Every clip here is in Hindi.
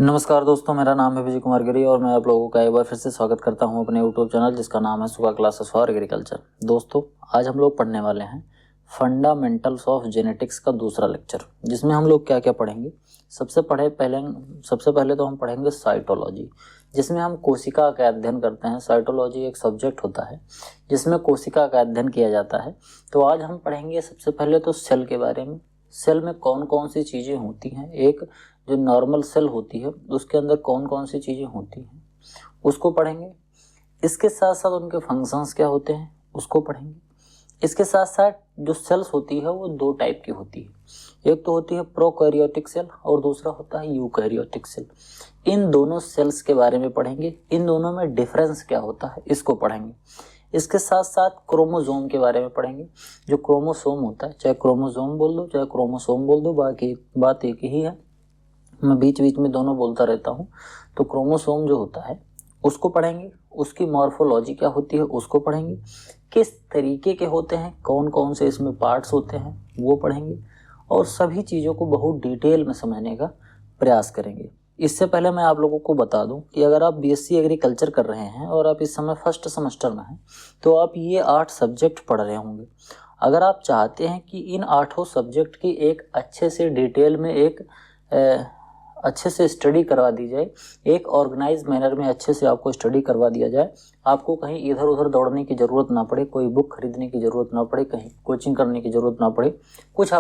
नमस्कार दोस्तों, मेरा नाम है विजय कुमार गिरी और मैं आप लोगों का एक बार फिर से स्वागत करता हूं अपने यूट्यूब चैनल जिसका नाम है सुगा क्लासेस फॉर एग्रीकल्चर। दोस्तों, आज हम लोग पढ़ने वाले हैं फंडामेंटल्स ऑफ जेनेटिक्स का दूसरा लेक्चर, जिसमें हम लोग क्या क्या पढ़ेंगे। सबसे पहले तो हम पढ़ेंगे साइटोलॉजी, जिसमें हम कोशिका का अध्ययन करते हैं। साइटोलॉजी एक सब्जेक्ट होता है जिसमें कोशिका का अध्ययन किया जाता है। तो आज हम पढ़ेंगे सबसे पहले तो सेल के बारे में। सेल में कौन कौन सी चीज़ें होती हैं, एक जो नॉर्मल सेल होती है उसके अंदर कौन कौन सी चीज़ें होती हैं उसको पढ़ेंगे। इसके साथ साथ उनके फंक्शंस क्या होते हैं उसको पढ़ेंगे। इसके साथ साथ जो सेल्स होती है वो दो टाइप की होती है, एक तो होती है प्रोकैरियोटिक सेल और दूसरा होता है यूकैरियोटिक सेल। इन दोनों सेल्स के बारे में पढ़ेंगे, इन दोनों में डिफरेंस क्या होता है इसको पढ़ेंगे। इसके साथ साथ क्रोमोसोम के बारे में पढ़ेंगे। जो क्रोमोसोम होता है, चाहे क्रोमोसोम बोल दो चाहे क्रोमोसोम बोल दो, बाकी बात एक ही है, मैं बीच बीच में दोनों बोलता रहता हूँ। तो क्रोमोसोम जो होता है उसको पढ़ेंगे, उसकी मॉर्फोलॉजी क्या होती है उसको पढ़ेंगे, किस तरीके के होते हैं, कौन कौन से इसमें पार्ट्स होते हैं वो पढ़ेंगे और सभी चीज़ों को बहुत डिटेल में समझने का प्रयास करेंगे। इससे पहले मैं आप लोगों को बता दूं कि अगर आप बीएससी एग्रीकल्चर कर रहे हैं और आप इस समय फर्स्ट सेमेस्टर में हैं तो आप ये 8 सब्जेक्ट पढ़ रहे होंगे। अगर आप चाहते हैं कि इन 8 सब्जेक्ट की एक अच्छे से डिटेल में एक अच्छे से स्टडी करवा दी जाए, एक ऑर्गेनाइज मैनर में अच्छे से आपको स्टडी करवा दिया जाए, आपको कहीं इधर उधर दौड़ने की ज़रूरत ना पड़े, कोई बुक खरीदने की ज़रूरत ना पड़े, कहीं कोचिंग करने की ज़रूरत ना पड़े, कुछ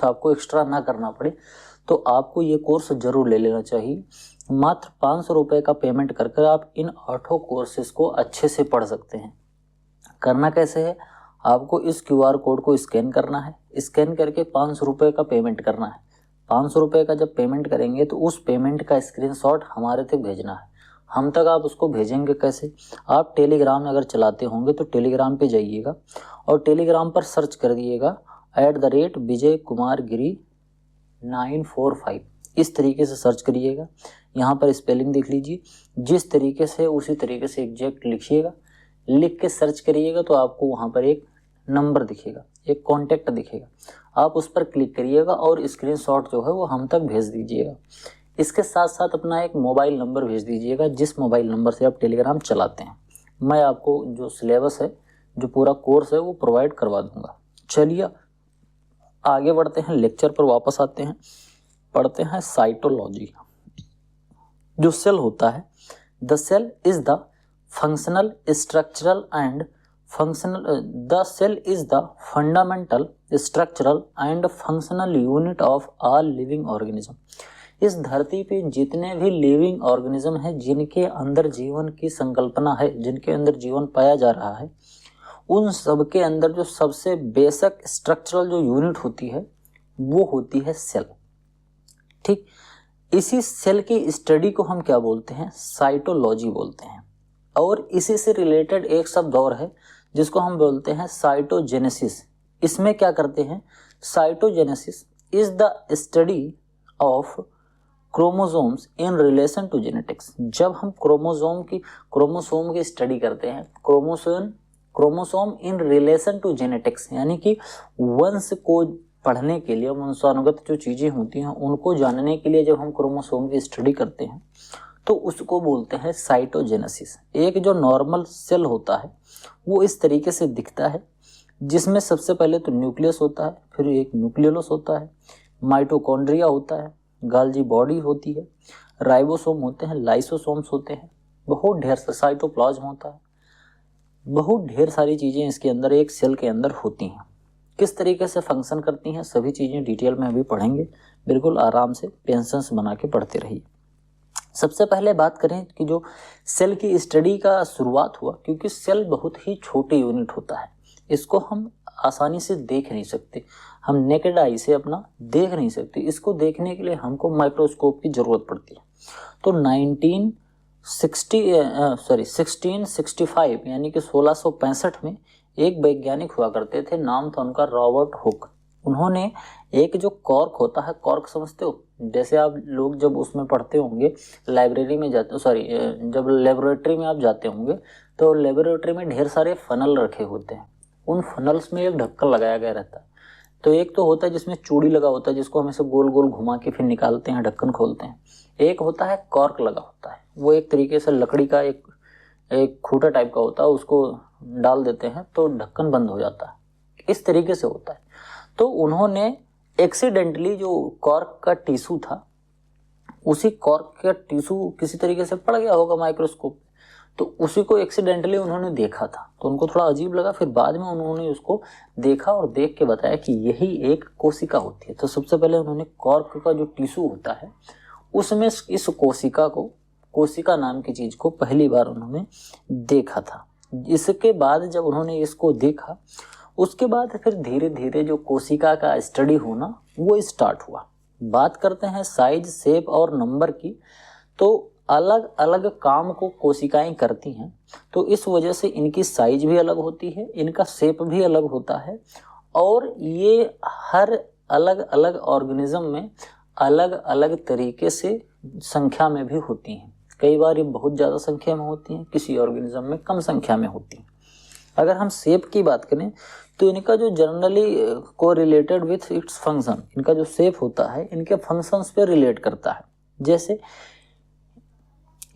आपको एक्स्ट्रा ना करना पड़े, तो आपको ये कोर्स ज़रूर ले लेना चाहिए। मात्र 500 रुपये का पेमेंट कर आप इन 8 कोर्सेज को अच्छे से पढ़ सकते हैं। करना कैसे है, आपको इस QR कोड को स्कैन करना है, स्कैन करके 500 रुपये का पेमेंट करना है। 500 रुपये का जब पेमेंट करेंगे तो उस पेमेंट का स्क्रीनशॉट हमारे तक भेजना है। हम तक आप उसको भेजेंगे कैसे, आप टेलीग्राम अगर चलाते होंगे तो टेलीग्राम पे जाइएगा और टेलीग्राम पर सर्च कर दिएगा @विजय कुमार गिरी 945, इस तरीके से सर्च करिएगा। यहाँ पर स्पेलिंग देख लीजिए, जिस तरीके से उसी तरीके से एग्जैक्ट लिखिएगा, लिख के सर्च करिएगा तो आपको वहाँ पर एक नंबर दिखेगा, एक कॉन्टैक्ट दिखेगा, आप उस पर क्लिक करिएगा और स्क्रीनशॉट जो है वो हम तक भेज दीजिएगा। इसके साथ साथ अपना एक मोबाइल नंबर भेज दीजिएगा जिस मोबाइल नंबर से आप टेलीग्राम चलाते हैं। मैं आपको जो सिलेबस है, जो पूरा कोर्स है वो प्रोवाइड करवा दूंगा। चलिए आगे बढ़ते हैं, लेक्चर पर वापस आते हैं, पढ़ते हैं साइटोलॉजी। जो सेल होता है, the cell is the functional structural and the cell is the fundamental structural and functional unit of all living organism। इस धरती पे जितने भी लिविंग ऑर्गेनिज्म हैं जिनके अंदर जीवन की संकल्पना है, जिनके अंदर जीवन पाया जा रहा है, उन सब के अंदर जो सबसे बेसिक स्ट्रक्चरल जो यूनिट होती है वो होती है सेल। ठीक, इसी सेल की स्टडी को हम क्या बोलते हैं, साइटोलॉजी बोलते हैं। और इसी से रिलेटेड एक शब्द और है जिसको हम बोलते हैं साइटोजेनेसिस। इसमें क्या करते हैं, cytogenesis is the study of chromosomes in relation to genetics. जब हम क्रोमोसोम की स्टडी करते हैं, chromosome in relation to genetics, यानी कि वंश को पढ़ने के लिए, वंशानुगत जो चीज़ें होती हैं उनको जानने के लिए जब हम क्रोमोसोम की स्टडी करते हैं तो उसको बोलते हैं साइटोजेनेसिस। एक जो नॉर्मल सेल होता है वो इस तरीके से दिखता है, जिसमें सबसे पहले तो न्यूक्लियस होता है, फिर एक न्यूक्लियोलस होता है, माइटोकॉन्ड्रिया होता है, गाल्जी बॉडी होती है, राइबोसोम होते हैं, लाइसोसोम्स होते हैं, बहुत ढेर सा साइटोप्लाज्म होता है, बहुत ढेर सारी चीज़ें इसके अंदर एक सेल के अंदर होती हैं। किस तरीके से फंक्शन करती हैं सभी चीज़ें डिटेल में अभी पढ़ेंगे, बिल्कुल आराम से पेंशंस बना के पढ़ते रहिए। सबसे पहले बात करें कि जो सेल की स्टडी का शुरुआत हुआ, क्योंकि सेल बहुत ही छोटे यूनिट होता है, इसको हम आसानी से देख नहीं सकते, हम नेकेड आई से अपना देख नहीं सकते, इसको देखने के लिए हमको माइक्रोस्कोप की ज़रूरत पड़ती है। तो 1665 यानी कि 1665 में एक वैज्ञानिक हुआ करते थे, नाम था उनका रॉबर्ट हुक। उन्होंने एक जो कॉर्क होता है, कॉर्क समझते हो, जैसे आप लोग जब उसमें पढ़ते होंगे लाइब्रेरी में जब लेबोरेटरी में आप जाते होंगे तो लेबोरेटरी में ढेर सारे फनल रखे होते हैं, उन फनल्स में एक ढक्कन लगाया गया रहता है। तो एक तो होता है जिसमें चूड़ी लगा होता है, जिसको हम ऐसे गोल गोल घुमा के फिर निकालते हैं, ढक्कन खोलते हैं। एक होता है कॉर्क लगा होता है, वो एक तरीके से लकड़ी का एक खूंटा टाइप का होता है, उसको डाल देते हैं तो ढक्कन बंद हो जाता है, इस तरीके से होता है। तो उन्होंने एक्सीडेंटली जो कॉर्क का टिश्यू था, उसी कॉर्क का टिश्यू किसी तरीके से पड़ गया होगा माइक्रोस्कोप, तो उसी को एक्सीडेंटली उन्होंने देखा था, तो उनको थोड़ा अजीब लगा। फिर बाद में उन्होंने उसको देखा और देख के बताया कि यही एक कोशिका होती है। तो सबसे पहले उन्होंने कॉर्क का जो टिश्यू होता है उसमें इस कोशिका नाम की चीज को पहली बार उन्होंने देखा था। इसके बाद जब उन्होंने इसको देखा, उसके बाद फिर धीरे धीरे जो कोशिका का स्टडी होना वो स्टार्ट हुआ। बात करते हैं साइज, शेप और नंबर की, तो अलग अलग काम को कोशिकाएं करती हैं, तो इस वजह से इनकी साइज भी अलग होती है, इनका शेप भी अलग होता है, और ये हर अलग अलग ऑर्गेनिज्म में अलग अलग तरीके से संख्या में भी होती हैं। कई बार ये बहुत ज़्यादा संख्या में होती हैं, किसी ऑर्गेनिज्म में कम संख्या में होती हैं। अगर हम शेप की बात करें तो इनका जो जनरली को रिलेटेड विथ इट्स फंक्शन, इनका जो शेप होता है इनके फंक्शंस पे रिलेट करता है। जैसे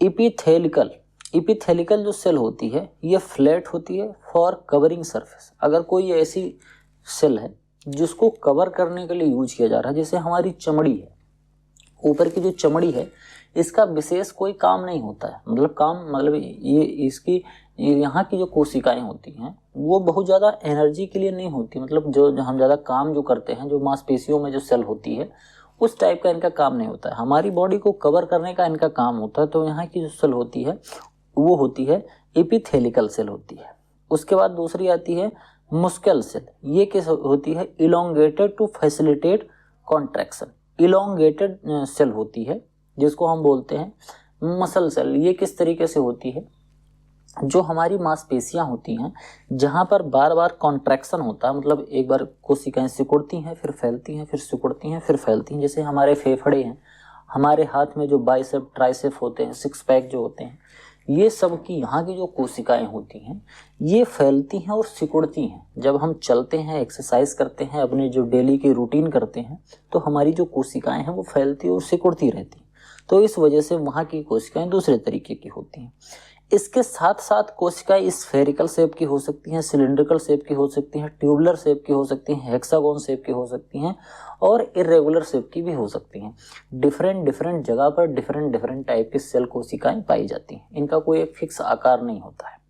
इपिथेलिकल जो सेल होती है ये फ्लैट होती है फॉर कवरिंग सरफेस। अगर कोई ऐसी सेल है जिसको कवर करने के लिए यूज किया जा रहा है, जैसे हमारी चमड़ी है, ऊपर की जो चमड़ी है इसका विशेष कोई काम नहीं होता है, मतलब ये इसकी यहाँ की जो कोशिकाएं होती हैं वो बहुत ज़्यादा एनर्जी के लिए नहीं होती, मतलब जो हम ज़्यादा काम जो करते हैं, जो मांसपेशियों में जो सेल होती है उस टाइप का इनका काम नहीं होता है। हमारी बॉडी को कवर करने का इनका काम होता है। तो यहाँ की जो सेल होती है वो होती है एपिथेलिकल सेल होती है। उसके बाद दूसरी आती है मस्कुलर सेल। ये किस होती है? Elongated to facilitate contraction. Elongated cell होती है जिसको हम बोलते हैं मसल सेल। ये किस तरीके से होती है? जो हमारी मांसपेशियां होती हैं जहां पर बार बार कॉन्ट्रैक्शन होता है, मतलब एक बार कोशिकाएं सिकुड़ती हैं फिर फैलती हैं, फिर सिकुड़ती हैं फिर फैलती हैं। जैसे हमारे फेफड़े हैं, हमारे हाथ में जो बाइसेप ट्राइसेप होते हैं, सिक्स पैक जो होते हैं, ये सब की यहाँ की जो कोशिकाएं होती हैं ये फैलती हैं और सिकुड़ती हैं। जब हम चलते हैं, एक्सरसाइज करते हैं, अपने जो डेली की रूटीन करते हैं, तो हमारी जो कोशिकाएं हैं वो फैलती और सिकुड़ती रहती हैं। तो इस वजह से वहाँ की कोशिकाएं दूसरे तरीके की होती हैं। इसके साथ साथ कोशिकाएं स्फेरिकल शेप की हो सकती हैं, सिलिंड्रिकल शेप की हो सकती हैं, ट्यूबुलर शेप की हो सकती हैं, हेक्सागोन शेप की हो सकती हैं और इरेगुलर शेप की भी हो सकती हैं। डिफरेंट जगह पर डिफरेंट टाइप की सेल कोशिकाएं पाई जाती हैं। इनका कोई एक फिक्स आकार नहीं होता है।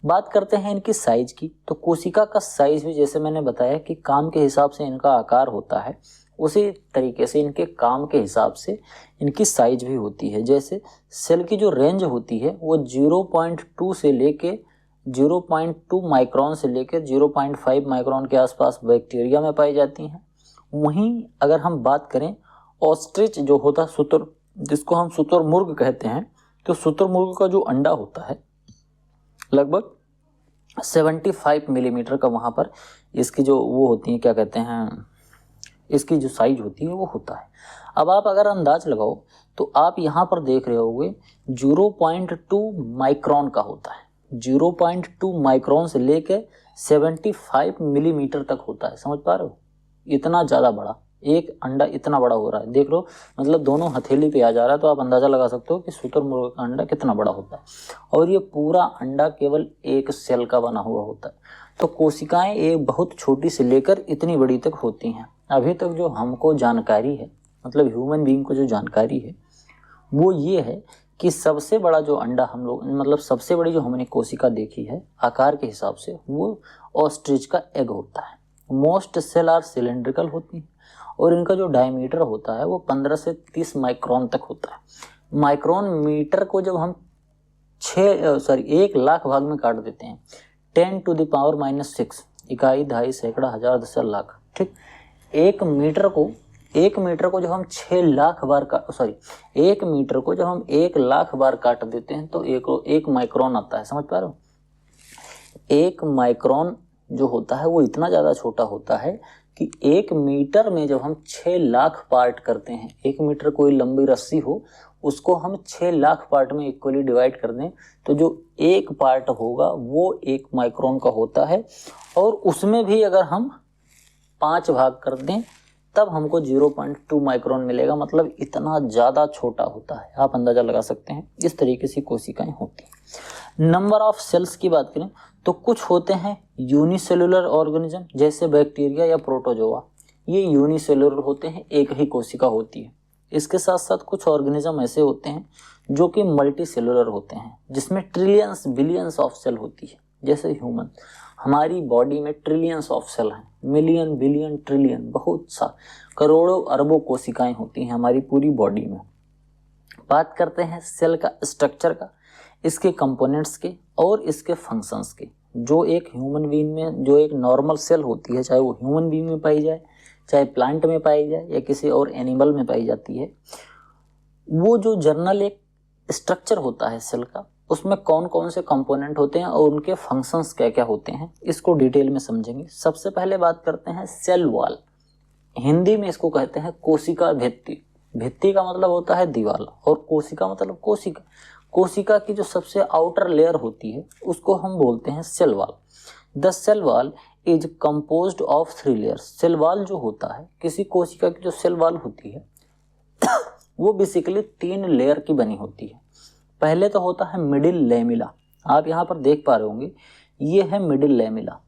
बात करते हैं इनकी साइज की, तो कोशिका का साइज भी जैसे मैंने बताया कि काम के हिसाब से इनका आकार होता है, उसी तरीके से इनके काम के हिसाब से इनकी साइज भी होती है। जैसे सेल की जो रेंज होती है वो 0.2 से लेके 0.2 माइक्रोन से लेकर 0.5 माइक्रोन के आसपास बैक्टीरिया में पाई जाती हैं। वहीं अगर हम बात करें ऑस्ट्रिच जो होता है शुतुर, जिसको हम शुतुरमुर्ग कहते हैं, तो शुतुरमुर्ग का जो अंडा होता है लगभग 75 मिलीमीटर का, वहाँ पर इसकी जो वो होती है, क्या कहते हैं, इसकी जो साइज होती है वो होता है। अब आप अगर अंदाज लगाओ तो आप यहाँ पर देख रहे होगे 0.2 माइक्रोन का होता है। 0.2 माइक्रोन से लेके 75 मिलीमीटर तक होता है। समझ पा रहे हो? इतना ज़्यादा बड़ा एक अंडा, इतना बड़ा हो रहा है, देख लो, मतलब दोनों हथेली पे आ जा रहा है। तो आप अंदाज़ा लगा सकते हो कि शुतुरमुर्ग का अंडा कितना बड़ा होता है। और ये पूरा अंडा केवल एक सेल का बना हुआ होता है। तो कोशिकाएं एक बहुत छोटी से लेकर इतनी बड़ी तक होती हैं। अभी तक जो हमको जानकारी है, मतलब ह्यूमन बीइंग को जो जानकारी है वो ये है कि सबसे बड़ा जो अंडा हम लोग, मतलब सबसे बड़ी जो हमने कोशिका देखी है आकार के हिसाब से, वो ऑस्ट्रिच का एग होता है। मोस्ट सेल आर सिलेंड्रिकल होती हैं और इनका जो डायमीटर होता है वो 15 से 30 माइक्रोन तक होता है। माइक्रोन मीटर को जब हम 1 लाख भाग में काट देते हैं, 10⁻⁻⁶ इकाई, दहाई, सैकड़ा, हजार, दशक, लाख, ठीक। एक मीटर को जब हम 1 लाख बार काट देते हैं तो एक माइक्रोन आता है। समझ पा रहे हो? एक माइक्रोन जो होता है वो इतना ज़्यादा छोटा होता है कि 1 मीटर में जब हम 6 लाख पार्ट करते हैं, 1 मीटर कोई लंबी रस्सी हो, उसको हम 6 लाख पार्ट में इक्वली डिवाइड कर दें तो जो एक पार्ट होगा वो 1 माइक्रोन का होता है। और उसमें भी अगर हम 5 भाग कर दें तब हमको 0.2 माइक्रोन मिलेगा, मतलब इतना ज़्यादा छोटा होता है। आप अंदाज़ा लगा सकते हैं इस तरीके से कोशिकाएं होती हैं। नंबर ऑफ सेल्स की बात करें तो कुछ होते हैं यूनिसेलुलर ऑर्गेनिज्म, जैसे बैक्टीरिया या प्रोटोजोआ, ये यूनिसेलुलर होते हैं, एक ही कोशिका होती है। इसके साथ साथ कुछ ऑर्गेनिज्म ऐसे होते हैं जो कि मल्टी सेलुलर होते हैं, जिसमें ट्रिलियंस बिलियंस ऑफ सेल होती है। जैसे ह्यूमन, हमारी बॉडी में ट्रिलियंस ऑफ सेल हैं, मिलियन बिलियन ट्रिलियन, बहुत सा करोड़ों अरबों कोशिकाएं होती हैं हमारी पूरी बॉडी में। बात करते हैं सेल का स्ट्रक्चर का, इसके कंपोनेंट्स के और इसके फंक्शंस के। जो एक ह्यूमन बीइंग में जो एक नॉर्मल सेल होती है, चाहे वो ह्यूमन बीइंग में पाई जाए, चाहे प्लांट में पाई जाए या किसी और एनिमल में पाई जाती है, वो जो जनरल एक स्ट्रक्चर होता है सेल का, उसमें कौन कौन से कंपोनेंट होते हैं और उनके फंक्शंस क्या क्या होते हैं, इसको डिटेल में समझेंगे। सबसे पहले बात करते हैं सेल वॉल। हिंदी में इसको कहते हैं कोशिका भित्ति। भित्ति का मतलब होता है दीवार और कोशिका मतलब कोशिका। कोशिका की जो सबसे आउटर लेयर होती है उसको हम बोलते हैं cell wall. The cell wall is composed of 3 layers. Cell wall जो होता है, किसी कोशिका की जो सेल वॉल होती है वो बेसिकली 3 लेयर की बनी होती है। पहले तो होता है मिडिल लैमिला, आप यहाँ पर देख पा रहे होंगे, ये है मिडिल लैमिला।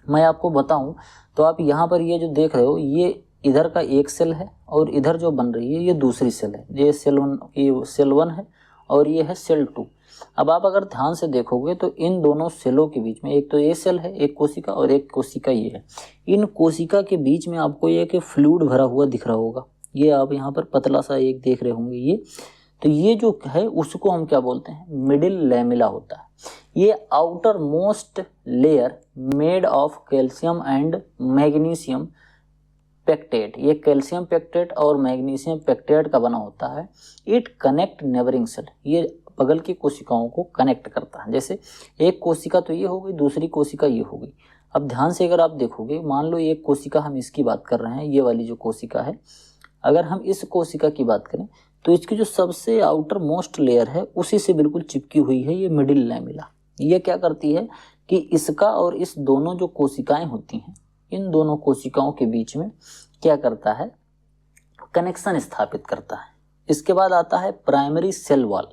मैं आपको बताऊं तो आप यहाँ पर ये जो देख रहे हो, ये इधर का एक सेल है और इधर जो बन रही है ये दूसरी सेल है। ये सेल 1 है और ये है सेल 2। अब आप अगर ध्यान से देखोगे तो इन दोनों सेलों के बीच में, एक तो ये सेल है, एक कोशिका, और एक कोशिका ये है। इन कोशिका के बीच में आपको ये कि फ्लूइड भरा हुआ दिख रहा होगा, ये आप यहाँ पर पतला सा एक देख रहे होंगे ये। तो ये जो है उसको हम क्या बोलते हैं, मिडिल लैमिला होता है। ये outer most layer made of calcium and magnesium pectate, ये कैल्शियम पेक्टेट और मैग्नीशियम पेक्टेट का बना होता है। इट कनेक्ट नेबरिंग सेल, ये बगल की कोशिकाओं को कनेक्ट करता है। जैसे एक कोशिका तो ये हो गई, दूसरी कोशिका ये हो गई। अब ध्यान से अगर आप देखोगे, मान लो एक कोशिका, हम इसकी बात कर रहे हैं, ये वाली जो कोशिका है, अगर हम इस कोशिका की बात करें तो इसकी जो सबसे आउटर मोस्ट लेयर है उसी से बिल्कुल चिपकी हुई है ये मिडिल लैमिला। ये क्या करती है कि इसका और इस दोनों जो कोशिकाएं होती हैं, इन दोनों कोशिकाओं के बीच में क्या करता है, कनेक्शन स्थापित करता है। इसके बाद आता है प्राइमरी सेल वॉल।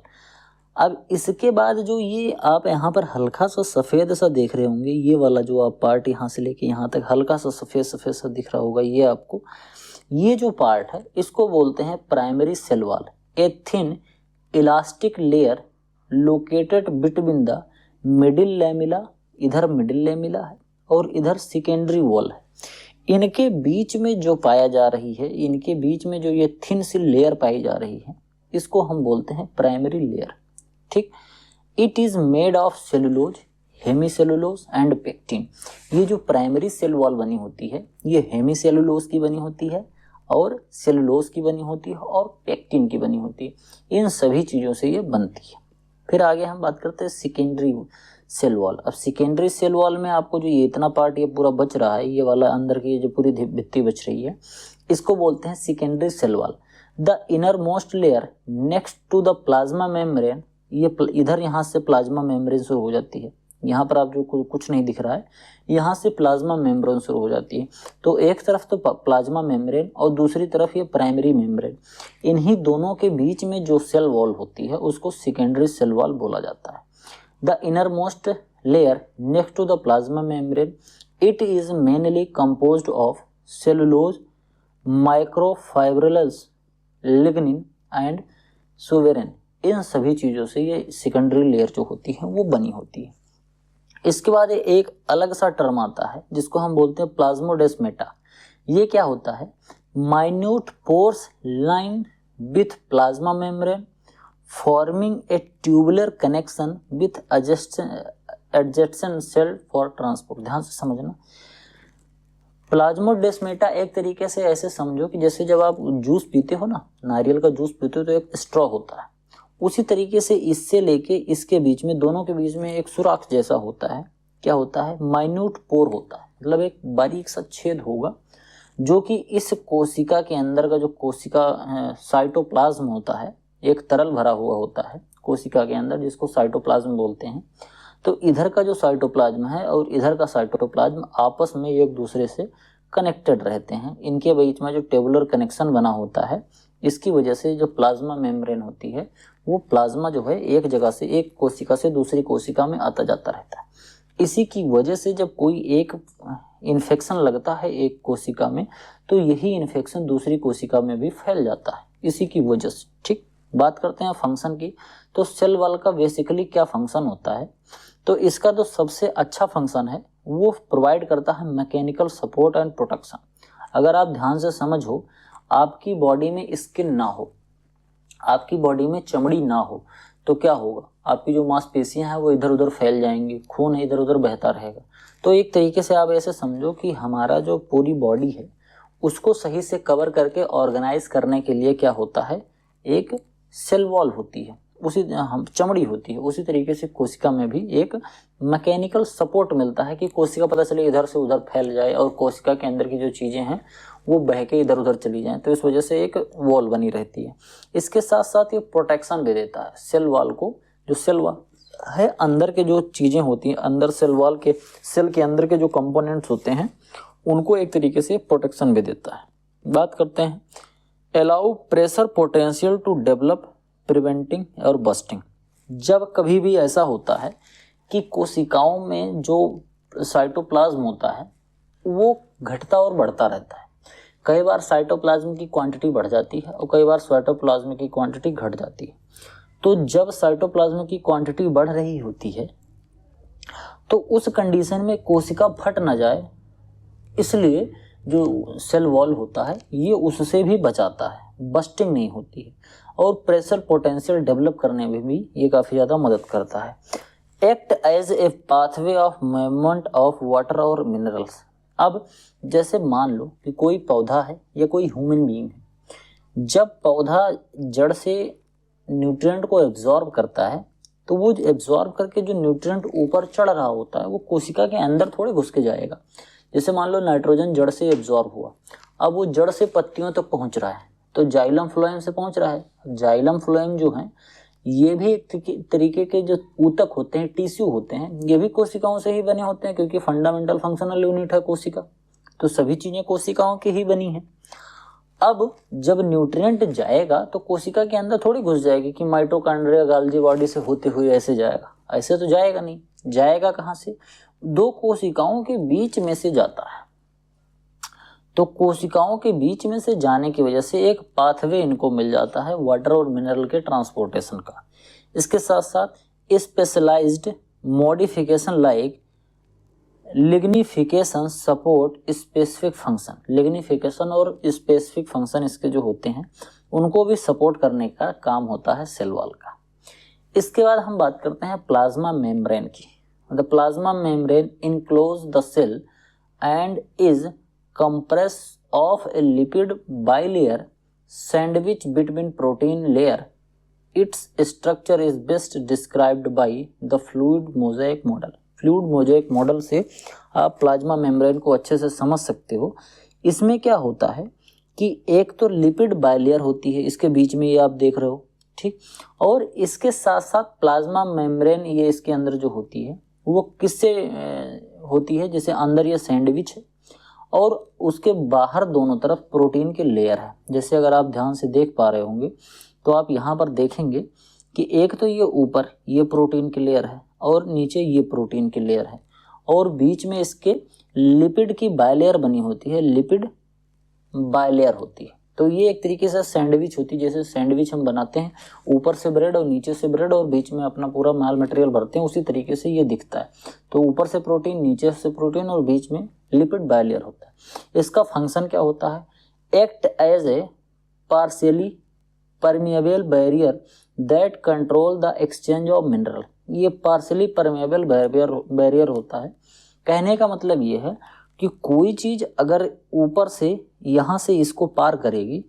अब इसके बाद जो ये आप यहाँ पर हल्का सा सफ़ेद सा देख रहे होंगे, ये वाला जो आप पार्ट यहाँ से लेके यहाँ तक हल्का सा सफ़ेद सफ़ेद सा दिख रहा होगा, ये आपको, ये जो पार्ट है इसको बोलते हैं primary cell wall. A thin elastic layer located between the middle lamella, इधर मिडिल लैमिला है और इधर सेकेंडरी वॉल है। इनके बीच में जो पाया जा रही है, इनके बीच में जो ये थिन सी लेयर पाई जा रही है, इसको हम बोलते हैं प्राइमरी लेयर। ठीक, it is made of cellulose, hemicellulose and pectin. ये जो प्राइमरी सेल वॉल बनी होती है ये हेमीसेलुलोज की बनी होती है और सेलुलोज की बनी होती है और पेक्टिन की बनी होती है। इन सभी चीज़ों से ये बनती है। फिर आगे हम बात करते हैं सेकेंडरी सेल वॉल। अब सेकेंडरी सेल वॉल में आपको जो ये इतना पार्ट ये पूरा बच रहा है, ये वाला अंदर की जो पूरी भित्ति बच रही है, इसको बोलते हैं secondary cell wall. The inner most layer next to the plasma membrane, ये इधर यहाँ से प्लाज्मा मेम्ब्रेन शुरू हो जाती है। यहाँ पर आप जो कुछ नहीं दिख रहा है, यहाँ से प्लाज्मा मेम्ब्रेन शुरू हो जाती है। तो एक तरफ तो प्लाज्मा मेम्ब्रेन और दूसरी तरफ ये प्राइमरी मेम्ब्रेन, इन्हीं दोनों के बीच में जो सेल वॉल होती है उसको सेकेंडरी सेल वॉल बोला जाता है। The inner most layer next to the plasma membrane, it is mainly composed of cellulose, microfibrils, lignin and suberin. इन सभी चीज़ों से ये सेकेंडरी लेयर जो होती है वो बनी होती है। इसके बाद एक अलग सा टर्म आता है जिसको हम बोलते हैं प्लाज्मोडेस्मेटा। ये क्या होता है, minute pores line with plasma membrane forming a tubular connection with adjacent cell for transport. ध्यान से समझना, प्लाज्मोडेस्मेटा एक तरीके से ऐसे समझो कि जैसे जब आप जूस पीते हो ना, नारियल का जूस पीते हो तो एक स्ट्रॉ होता है, उसी तरीके से इससे लेके इसके बीच में, दोनों के बीच में एक सुराख जैसा होता है। क्या होता है, माइन्यूट पोर होता है, मतलब एक बारीक सा छेद होगा जो कि इस कोशिका के अंदर का जो कोशिका साइटोप्लाज्म होता है, एक तरल भरा हुआ होता है कोशिका के अंदर जिसको साइटोप्लाज्म बोलते हैं। तो इधर का जो साइटोप्लाज्म है और इधर का साइटोप्लाज्म आपस में एक दूसरे से कनेक्टेड रहते हैं। इनके बीच में जो टेबुलर कनेक्शन बना होता है, इसकी वजह से जो प्लाज्मा मेम्ब्रेन होती है, वो प्लाज्मा जो है एक जगह से, एक कोशिका से दूसरी कोशिका में आता जाता रहता है। इसी की वजह से जब कोई एक इन्फेक्शन लगता है एक कोशिका में, तो यही इन्फेक्शन दूसरी कोशिका में भी फैल जाता है, इसी की वजह से। ठीक, बात करते हैं फंक्शन की। तो सेल वॉल का बेसिकली क्या फंक्शन होता है? तो इसका जो सबसे अच्छा फंक्शन है वो प्रोवाइड करता है मैकेनिकल सपोर्ट एंड प्रोटेक्शन। अगर आप ध्यान से समझो, आपकी बॉडी में स्किन ना हो, आपकी बॉडी में चमड़ी ना हो, तो क्या होगा? आपकी जो मांसपेशियां हैं वो इधर उधर फैल जाएंगी, खून इधर उधर बहता रहेगा। तो एक तरीके से आप ऐसे समझो कि हमारा जो पूरी बॉडी है उसको सही से कवर करके ऑर्गेनाइज करने के लिए क्या होता है? एक सेल वॉल होती है, उसी हम चमड़ी होती है। उसी तरीके से कोशिका में भी एक मैकेनिकल सपोर्ट मिलता है कि कोशिका पता चले इधर से उधर फैल जाए और कोशिका के अंदर की जो चीजें हैं वो बह के इधर उधर चली जाएं, तो इस वजह से एक वॉल बनी रहती है। इसके साथ साथ ये प्रोटेक्शन भी देता है सेल वॉल को। जो सेल वॉल है, अंदर के जो चीजें होती हैं, अंदर सेल वॉल के, सेल के अंदर के जो कंपोनेंट्स होते हैं, उनको एक तरीके से प्रोटेक्शन भी देता है। बात करते हैं allow pressure potential to develop preventing और बस्टिंग। जब कभी भी ऐसा होता है कि कोशिकाओं में जो साइटोप्लाज्म होता है वो घटता और बढ़ता रहता है। कई बार साइटोप्लाज्म की क्वांटिटी बढ़ जाती है और कई बार साइटोप्लाज्म की क्वांटिटी घट जाती है। तो जब साइटोप्लाज्म की क्वांटिटी बढ़ रही होती है तो उस कंडीशन में कोशिका फट ना जाए, इसलिए जो सेल वॉल होता है ये उससे भी बचाता है, बस्टिंग नहीं होती है। और प्रेशर पोटेंशियल डेवलप करने में भी ये काफ़ी ज़्यादा मदद करता है। Act as a pathway of movement of water और मिनरल्स। अब जैसे मान लो कि कोई पौधा है या कोई ह्यूमन बीइंग है, जब पौधा जड़ से न्यूट्रिएंट को एब्जॉर्ब करता है तो वो एब्जॉर्ब करके जो न्यूट्रिएंट ऊपर चढ़ रहा होता है वो कोशिका के अंदर थोड़े घुस के जाएगा। जैसे मान लो नाइट्रोजन जड़ से एब्जॉर्ब हुआ, अब वो जड़ से पत्तियों तक पहुंच रहा है, तो जाइलम फ्लोएम से पहुंच रहा है। जाइलम फ्लोएम जो है ये भी एक तरीके के जो ऊतक होते हैं, टिश्यू होते हैं, ये भी कोशिकाओं से ही बने होते हैं, क्योंकि फंडामेंटल फंक्शनल यूनिट है कोशिका, तो सभी चीजें कोशिकाओं की ही बनी है। अब जब न्यूट्रिएंट जाएगा तो कोशिका के अंदर थोड़ी घुस जाएगी कि माइटोकॉन्ड्रिया गाल्जी बॉडी से होते हुए ऐसे जाएगा, ऐसे तो जाएगा नहीं। जाएगा कहाँ से? दो कोशिकाओं के बीच में से जाता है। तो कोशिकाओं के बीच में से जाने की वजह से एक पाथवे इनको मिल जाता है वाटर और मिनरल के ट्रांसपोर्टेशन का। इसके साथ साथ specialised modification like lignification support specific function. Lignification और स्पेसिफिक फंक्शन इसके जो होते हैं उनको भी सपोर्ट करने का काम होता है सेल वॉल का। इसके बाद हम बात करते हैं प्लाज्मा मेम्ब्रेन की। The plasma membrane enclose the cell and is compressed of a lipid bilayer sandwich between protein layer. Its structure is best described by the fluid mosaic model. Fluid mosaic model से आप प्लाज्मा मेम्ब्रेन को अच्छे से समझ सकते हो। इसमें क्या होता है कि एक तो लिपिड बाइलेयर होती है, इसके बीच में ये आप देख रहे हो, ठीक, और इसके साथ साथ प्लाज्मा मेम्ब्रेन ये इसके अंदर जो होती है वो किससे होती है? जैसे अंदर ये सैंडविच है और उसके बाहर दोनों तरफ प्रोटीन के लेयर है। जैसे अगर आप ध्यान से देख पा रहे होंगे तो आप यहाँ पर देखेंगे कि एक तो ये ऊपर ये प्रोटीन की लेयर है और नीचे ये प्रोटीन की लेयर है और बीच में इसके लिपिड की बाइलेयर बनी होती है, लिपिड बाइलेयर होती है। तो ये एक तरीके से सैंडविच होती है। जैसे सैंडविच हम बनाते हैं, ऊपर से ब्रेड और नीचे से ब्रेड और बीच में अपना पूरा माल मटेरियल भरते हैं, उसी तरीके से ये दिखता है। तो ऊपर से प्रोटीन, नीचे से प्रोटीन और बीच में लिपिड बाइलेयर होता है। इसका फंक्शन क्या होता है? Act as a partially permeable barrier that control the exchange of mineral. ये पार्शियली परमिएबल बैरियर होता है। कहने का मतलब ये है कि कोई चीज अगर ऊपर से यहाँ से इसको पार करेगी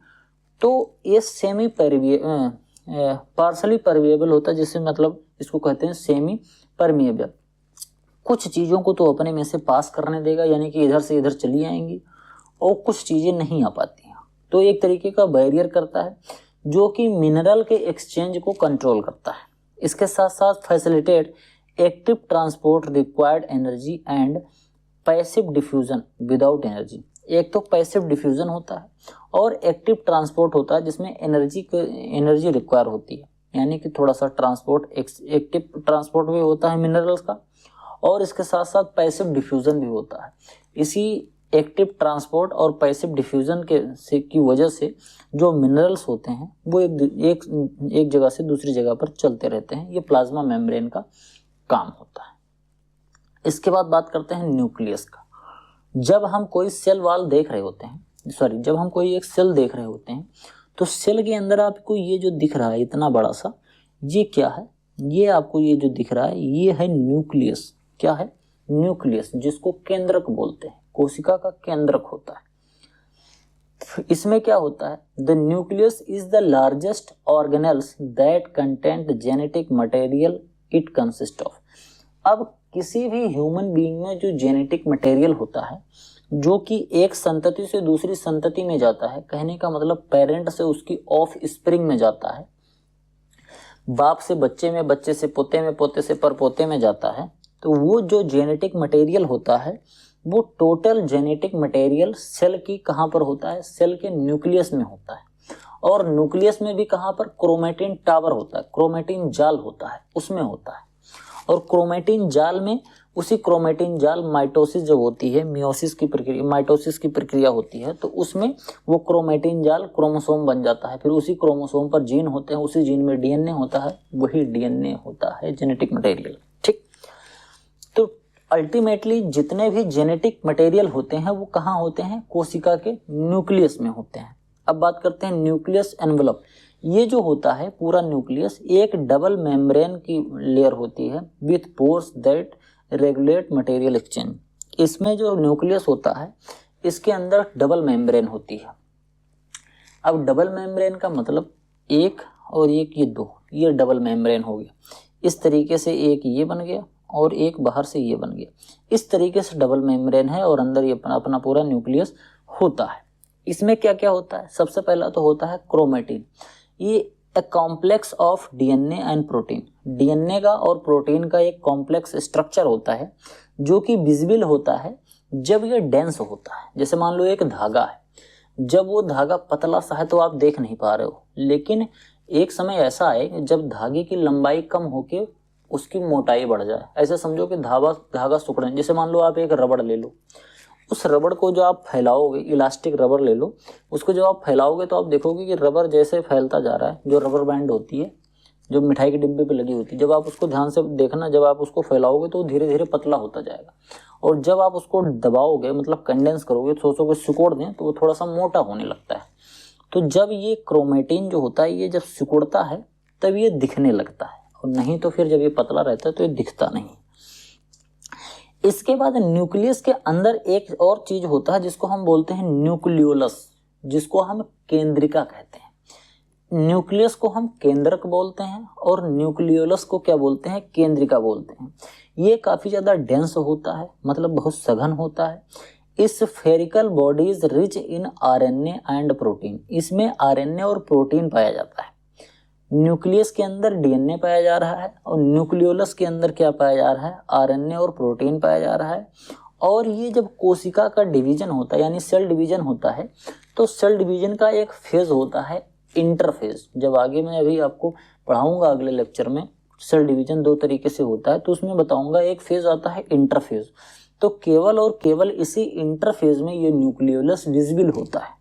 तो ये सेमी पार्शियली परमिएबल होता है, जिससे मतलब इसको कहते हैं सेमी परमिएबल। कुछ चीज़ों को तो अपने में से पास करने देगा, यानी कि इधर से इधर चली आएंगी, और कुछ चीज़ें नहीं आ पाती हैं। तो एक तरीके का बैरियर करता है जो कि मिनरल के एक्सचेंज को कंट्रोल करता है। इसके साथ साथ facilitate active transport required energy and passive diffusion without energy. एक तो पैसिव डिफ्यूजन होता है और एक्टिव ट्रांसपोर्ट होता है, जिसमें एनर्जी रिक्वायर होती है, यानी कि थोड़ा सा ट्रांसपोर्ट, एक्टिव ट्रांसपोर्ट भी होता है मिनरल्स का, और इसके साथ साथ पैसिव डिफ्यूजन भी होता है। इसी एक्टिव ट्रांसपोर्ट और पैसिव डिफ्यूजन की वजह से जो मिनरल्स होते हैं वो एक जगह से दूसरी जगह पर चलते रहते हैं। ये प्लाज्मा मेम्ब्रेन का काम होता है। इसके बाद बात करते हैं न्यूक्लियस का। जब हम कोई सेल वाल देख रहे होते हैं, जब हम कोई एक सेल देख रहे होते हैं, तो सेल के अंदर आपको ये जो दिख रहा है इतना बड़ा सा, ये क्या है? ये आपको ये जो दिख रहा है ये है न्यूक्लियस। क्या है? न्यूक्लियस, जिसको केंद्रक बोलते हैं, कोशिका का केंद्रक होता है। इसमें क्या होता है? The nucleus is the largest organelles that content genetic material it consist of. अब किसी भी ह्यूमन बीइंग में जो जेनेटिक मटेरियल होता है, जो कि एक संतति से दूसरी संतति में जाता है, कहने का मतलब पेरेंट से उसकी ऑफ स्प्रिंग में जाता है, बाप से बच्चे में, बच्चे से पोते में, पोते से परपोते में जाता है, तो वो जो जेनेटिक मटेरियल होता है वो टोटल जेनेटिक मटेरियल सेल की कहाँ पर होता है? सेल के न्यूक्लियस में होता है। और न्यूक्लियस में भी कहाँ पर? क्रोमेटिन टावर होता है, क्रोमेटिन जाल होता है, उसमें होता है। और क्रोमेटिन जाल में, उसी क्रोमेटिन जाल माइटोसिस जब होती है, मियोसिस की प्रक्रिया, माइटोसिस की प्रक्रिया होती है, तो उसमें वो क्रोमेटिन जाल क्रोमोसोम बन जाता है। फिर उसी क्रोमोसोम पर जीन होते हैं, उसी जीन में डीएनए होता है, वही डीएनए होता है जेनेटिक मटेरियल। ठीक, तो अल्टीमेटली जितने भी जेनेटिक मटेरियल होते हैं वो कहाँ होते हैं? कोशिका के न्यूक्लियस में होते हैं। अब बात करते हैं न्यूक्लियस एनवलप। ये जो होता है पूरा न्यूक्लियस एक डबल मेम्ब्रेन की लेयर होती है with pores that regulate material exchange. इसमें जो न्यूक्लियस होता है इसके अंदर डबल मेम्ब्रेन होती है। अब डबल मेम्ब्रेन का मतलब एक और एक, ये दो, ये डबल मेम्ब्रेन हो गया। इस तरीके से एक ये बन गया और एक बाहर से ये बन गया। इस तरीके से डबल मेम्ब्रेन है और अंदर ये अपना पूरा न्यूक्लियस होता है। इसमें क्या क्या होता है? सबसे पहला तो होता है क्रोमेटिन। ये a complex of DNA and protein. DNA का और प्रोटीन का एक कॉम्प्लेक्स स्ट्रक्चर होता है जो कि विजिबल होता है जब ये डेंस होता है। जैसे मान लो एक धागा है, जब वो धागा पतला सा है तो आप देख नहीं पा रहे हो, लेकिन एक समय ऐसा आए जब धागे की लंबाई कम होके उसकी मोटाई बढ़ जाए। ऐसे समझो कि धागा सिकुड़े। जैसे मान लो आप एक रबड़ ले लो, उस रबड़ को जो आप फैलाओगे, इलास्टिक रबड़ ले लो, उसको जब आप फैलाओगे तो आप देखोगे कि रबड़ जैसे फैलता जा रहा है, जो रबर बैंड होती है जो मिठाई के डिब्बे पे लगी होती है, जब आप उसको ध्यान से देखना, जब आप उसको फैलाओगे तो धीरे धीरे पतला होता जाएगा, और जब आप उसको दबाओगे, मतलब कंडेंस करोगे, सोचोगे सिकुड़ दें, तो वो थोड़ा सा मोटा होने लगता है। तो जब ये क्रोमेटिन जो होता है ये जब सिकुड़ता है तब ये दिखने लगता है, और नहीं तो फिर जब ये पतला रहता है तो ये दिखता नहीं। इसके बाद न्यूक्लियस के अंदर एक और चीज होता है जिसको हम बोलते हैं न्यूक्लियोलस, जिसको हम केंद्रिका कहते हैं। न्यूक्लियस को हम केंद्रक बोलते हैं और न्यूक्लियोलस को क्या बोलते हैं? केंद्रिका बोलते हैं। ये काफी ज्यादा डेंस होता है, मतलब बहुत सघन होता है। इस spherical body is rich in RNA and protein. इसमें आरएनए और प्रोटीन पाया जाता है। न्यूक्लियस के अंदर डीएनए पाया जा रहा है और न्यूक्लियोलस के अंदर क्या पाया जा रहा है? आरएनए और प्रोटीन पाया जा रहा है। और ये जब कोशिका का डिवीजन होता है, यानी सेल डिवीजन होता है, तो सेल डिवीजन का एक फेज होता है इंटरफेज। जब आगे मैं अभी आपको पढ़ाऊंगा अगले लेक्चर में, सेल डिवीजन दो तरीके से होता है, तो उसमें बताऊंगा एक फेज आता है इंटरफेज। तो केवल और केवल इसी इंटरफेज में ये न्यूक्लियोलस विजिबल होता है।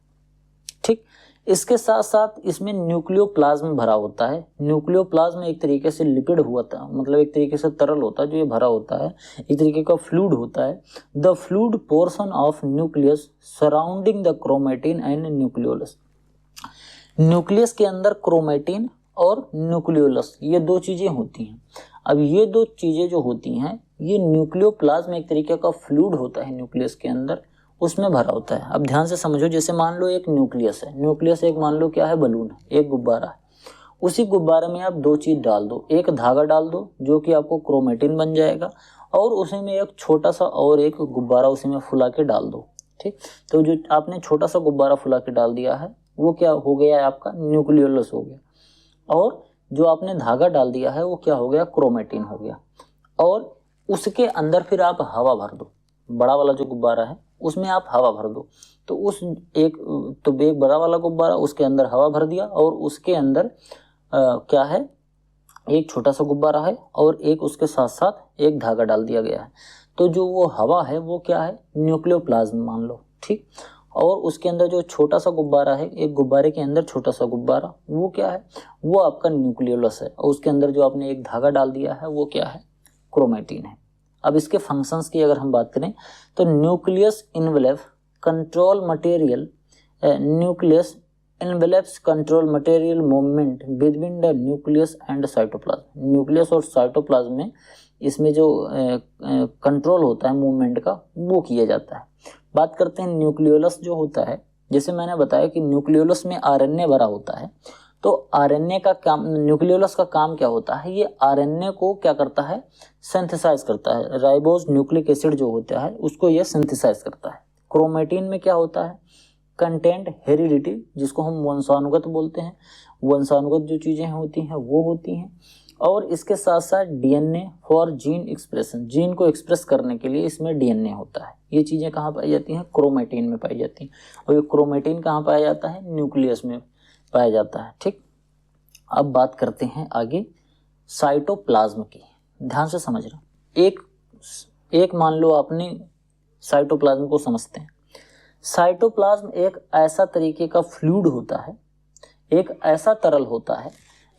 ठीक, इसके साथ साथ इसमें न्यूक्लियोप्लाज्म भरा होता है। न्यूक्लियोप्लाज्म एक तरीके से लिपिड हुआ था, मतलब एक तरीके से तरल होता है जो ये भरा होता है, एक तरीके का फ्लूइड होता है। The fluid portion of nucleus surrounding the chromatin and nucleolus. Nucleus के अंदर क्रोमेटिन और न्यूक्लियोलस ये दो चीजें होती हैं। अब ये दो चीजें जो होती हैं, ये न्यूक्लियोप्लाज्म एक तरीके का फ्लूइड होता है न्यूक्लियस के अंदर, उसमें भरा होता है। अब ध्यान से समझो, जैसे मान लो एक न्यूक्लियस है, न्यूक्लियस एक मान लो क्या है? बलून है, एक गुब्बारा है। उसी गुब्बारे में आप दो चीज डाल दो, एक धागा डाल दो जो कि आपको क्रोमेटिन बन जाएगा, और उसी में एक छोटा सा और एक गुब्बारा उसी में फुला के डाल दो। ठीक, तो जो आपने छोटा सा गुब्बारा फुला के डाल दिया है वो क्या हो गया? आपका न्यूक्लियोलस हो गया। और जो आपने धागा डाल दिया है वो क्या हो गया? क्रोमेटिन हो गया। और उसके अंदर फिर आप हवा भर दो, बड़ा वाला जो गुब्बारा है उसमें आप हवा भर दो। तो एक बड़ा वाला गुब्बारा, उसके अंदर हवा भर दिया और उसके अंदर क्या है, एक छोटा सा गुब्बारा है और एक उसके साथ साथ एक धागा डाल दिया गया है। तो जो वो हवा है वो क्या है, न्यूक्लियोप्लाज्म मान लो, ठीक। और उसके अंदर जो छोटा सा गुब्बारा है, एक गुब्बारे के अंदर छोटा सा गुब्बारा, वो क्या है, वो आपका न्यूक्लियोलस है। और उसके अंदर जो आपने एक धागा डाल दिया है वो क्या है, क्रोमेटिन है। अब इसके फंक्शंस की अगर हम बात करें तो nucleus envelope control material, nucleus envelops control material movement between the nucleus and cytoplasm. Nucleus और साइटोप्लाज्म में इसमें जो कंट्रोल होता है मूवमेंट का, वो किया जाता है। बात करते हैं न्यूक्लियोलस जो होता है, जैसे मैंने बताया कि न्यूक्लियोलस में आरएनए भरा होता है। तो आरएनए का काम, न्यूक्लियोलस का काम क्या होता है, ये आरएनए को क्या करता है, सिंथेसाइज करता है। राइबोज न्यूक्लिक एसिड जो होता है उसको ये सिंथेसाइज करता है। क्रोमेटिन में क्या होता है, कंटेंट हेरिडिटी, जिसको हम वंशानुगत बोलते हैं। वंशानुगत जो चीजें होती हैं वो होती हैं। और इसके साथ साथ DNA for gene expression, gene को एक्सप्रेस करने के लिए इसमें डीएनए होता है। ये चीजें कहाँ पाई जाती हैं, क्रोमेटिन में पाई जाती हैं। और ये क्रोमेटिन कहाँ पाया जाता है, न्यूक्लियस में पाया जाता है, ठीक। अब बात करते हैं आगे साइटोप्लाज्म की, ध्यान से समझना। एक मान लो आपने साइटोप्लाज्म को समझते हैं। साइटोप्लाज्म एक ऐसा तरीके का फ्लूइड होता है, एक ऐसा तरल होता है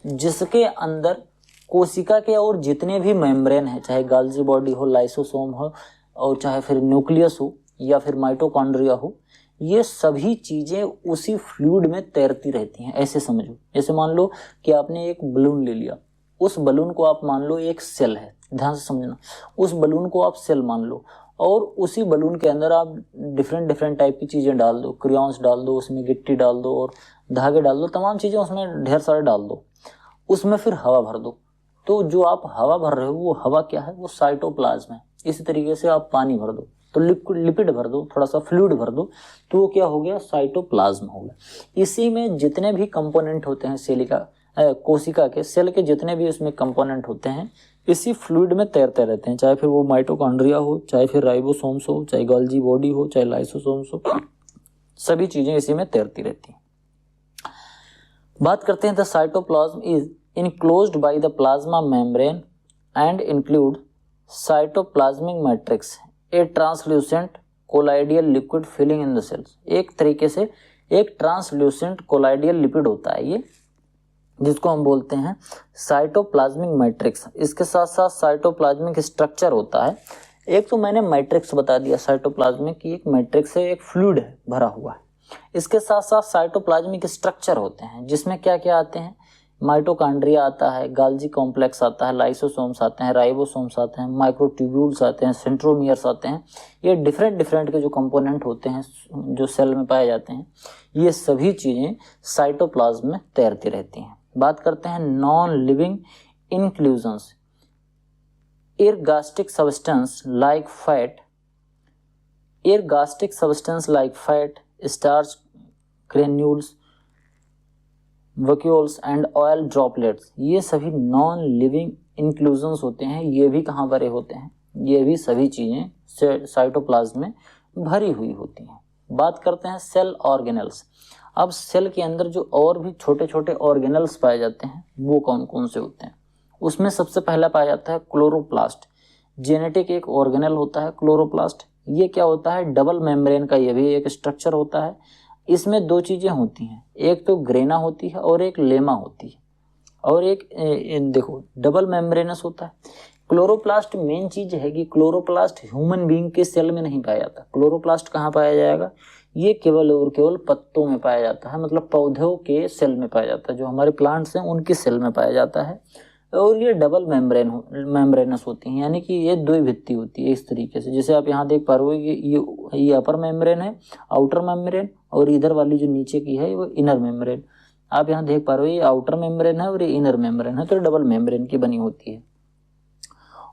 जिसके अंदर कोशिका के और जितने भी मेम्ब्रेन है, चाहे गाल्जी बॉडी हो, लाइसोसोम हो, और चाहे फिर न्यूक्लियस हो या फिर माइटोकॉन्ड्रिया हो, ये सभी चीजें उसी फ्लूइड में तैरती रहती हैं। ऐसे समझो, जैसे मान लो कि आपने एक बलून ले लिया, उस बलून को आप मान लो एक सेल है, ध्यान से समझना। उस बलून को आप सेल मान लो और उसी बलून के अंदर आप डिफरेंट टाइप की चीजें डाल दो, क्रियॉन्स डाल दो, उसमें गिट्टी डाल दो और धागे डाल दो, तमाम चीजें उसमें ढेर सारे डाल दो, उसमें फिर हवा भर दो। तो जो आप हवा भर रहे हो वो हवा क्या है, वो साइटोप्लाज्म है। इसी तरीके से आप पानी भर दो, तो लिपिड भर दो, थोड़ा सा फ्लूइड भर दो, तो वो क्या हो गया, साइटोप्लाज्म हो गया। इसी में जितने भी कंपोनेंट होते हैं कोशिका के, सेल के जितने भी उसमें कंपोनेंट होते हैं, इसी फ्लूइड में तैरते रहते हैं। चाहे फिर वो माइटोकॉन्ड्रिया हो, चाहे फिर राइबोसोम्स हो, चाहे गोल्जी बॉडी हो, चाहे लाइसोसोम्स हो, सभी चीजें इसी में तैरती रहती हैं। बात करते हैं the cytoplasm is enclosed by the plasma membrane and include cytoplasmic matrix, a translucent colloidal liquid filling in the cells. एक तरीके से एक ट्रांसल्यूसेंट कोलाइडियल लिपिड होता है ये, जिसको हम बोलते हैं साइटोप्लाज्मिक मैट्रिक्स। इसके साथ साथ साइटोप्लाज्मिक स्ट्रक्चर होता है। एक तो मैंने मैट्रिक्स बता दिया साइटोप्लाज्मिक की, एक मैट्रिक्स है, एक फ्लूइड है भरा हुआ है। इसके साथ साथ साइटोप्लाज्मिक स्ट्रक्चर होते हैं, जिसमें क्या क्या आते हैं, माइटोकॉन्ड्रिया आता है, गाल्जी कॉम्प्लेक्स आता है, लाइसोसोम्स आते हैं, राइबोसोम्स आते हैं, माइक्रोट्यूब्यूल्स आते हैं, सेंट्रोमियर्स आते हैं। ये डिफरेंट के जो कंपोनेंट होते हैं जो सेल में पाए जाते हैं, ये सभी चीजें साइटोप्लाज्म में तैरती रहती हैं। बात करते हैं non living inclusions, ergastic substance like fat, starch granules, vacuoles and oil droplets। ये सभी नॉन लिविंग इंक्लूजन्स होते हैं। ये भी कहाँ भरे होते हैं, ये भी सभी चीजें साइटोप्लाज्म में भरी हुई होती हैं। बात करते हैं सेल ऑर्गेनल्स। अब सेल के अंदर जो और भी छोटे छोटे ऑर्गेनल्स पाए जाते हैं वो कौन कौन से होते हैं, उसमें सबसे पहला पाया जाता है क्लोरोप्लास्ट। जेनेटिक एक ऑर्गेनल होता है क्लोरोप्लास्ट। ये क्या होता है, डबल मेम्ब्रेन का ये भी एक स्ट्रक्चर होता है। इसमें दो चीजें होती हैं, एक तो ग्रेना होती है और एक लेमा होती है, और एक देखो डबल मेम्ब्रेनस होता है। क्लोरोप्लास्ट मेन चीज है कि क्लोरोप्लास्ट ह्यूमन बीइंग के सेल में नहीं पाया जाता। क्लोरोप्लास्ट कहाँ पाया जाएगा, ये केवल और केवल पत्तों में पाया जाता है, मतलब पौधों के सेल में पाया जाता है। जो हमारे प्लांट्स हैं उनके सेल में पाया जाता है। और ये डबल मेम्ब्रेनस होती हैं, यानी कि ये द्विभित्ति होती है। इस तरीके से जैसे आप यहाँ देख पा रहे हो, ये अपर मेम्ब्रेन है, आउटर मेम्ब्रेन, और इधर वाली जो नीचे की है वो इनर मेम्ब्रेन। आप यहाँ देख पा रहे हो ये आउटर मेम्ब्रेन है और ये इनर मेम्ब्रेन है, तो डबल मेम्ब्रेन की बनी होती है।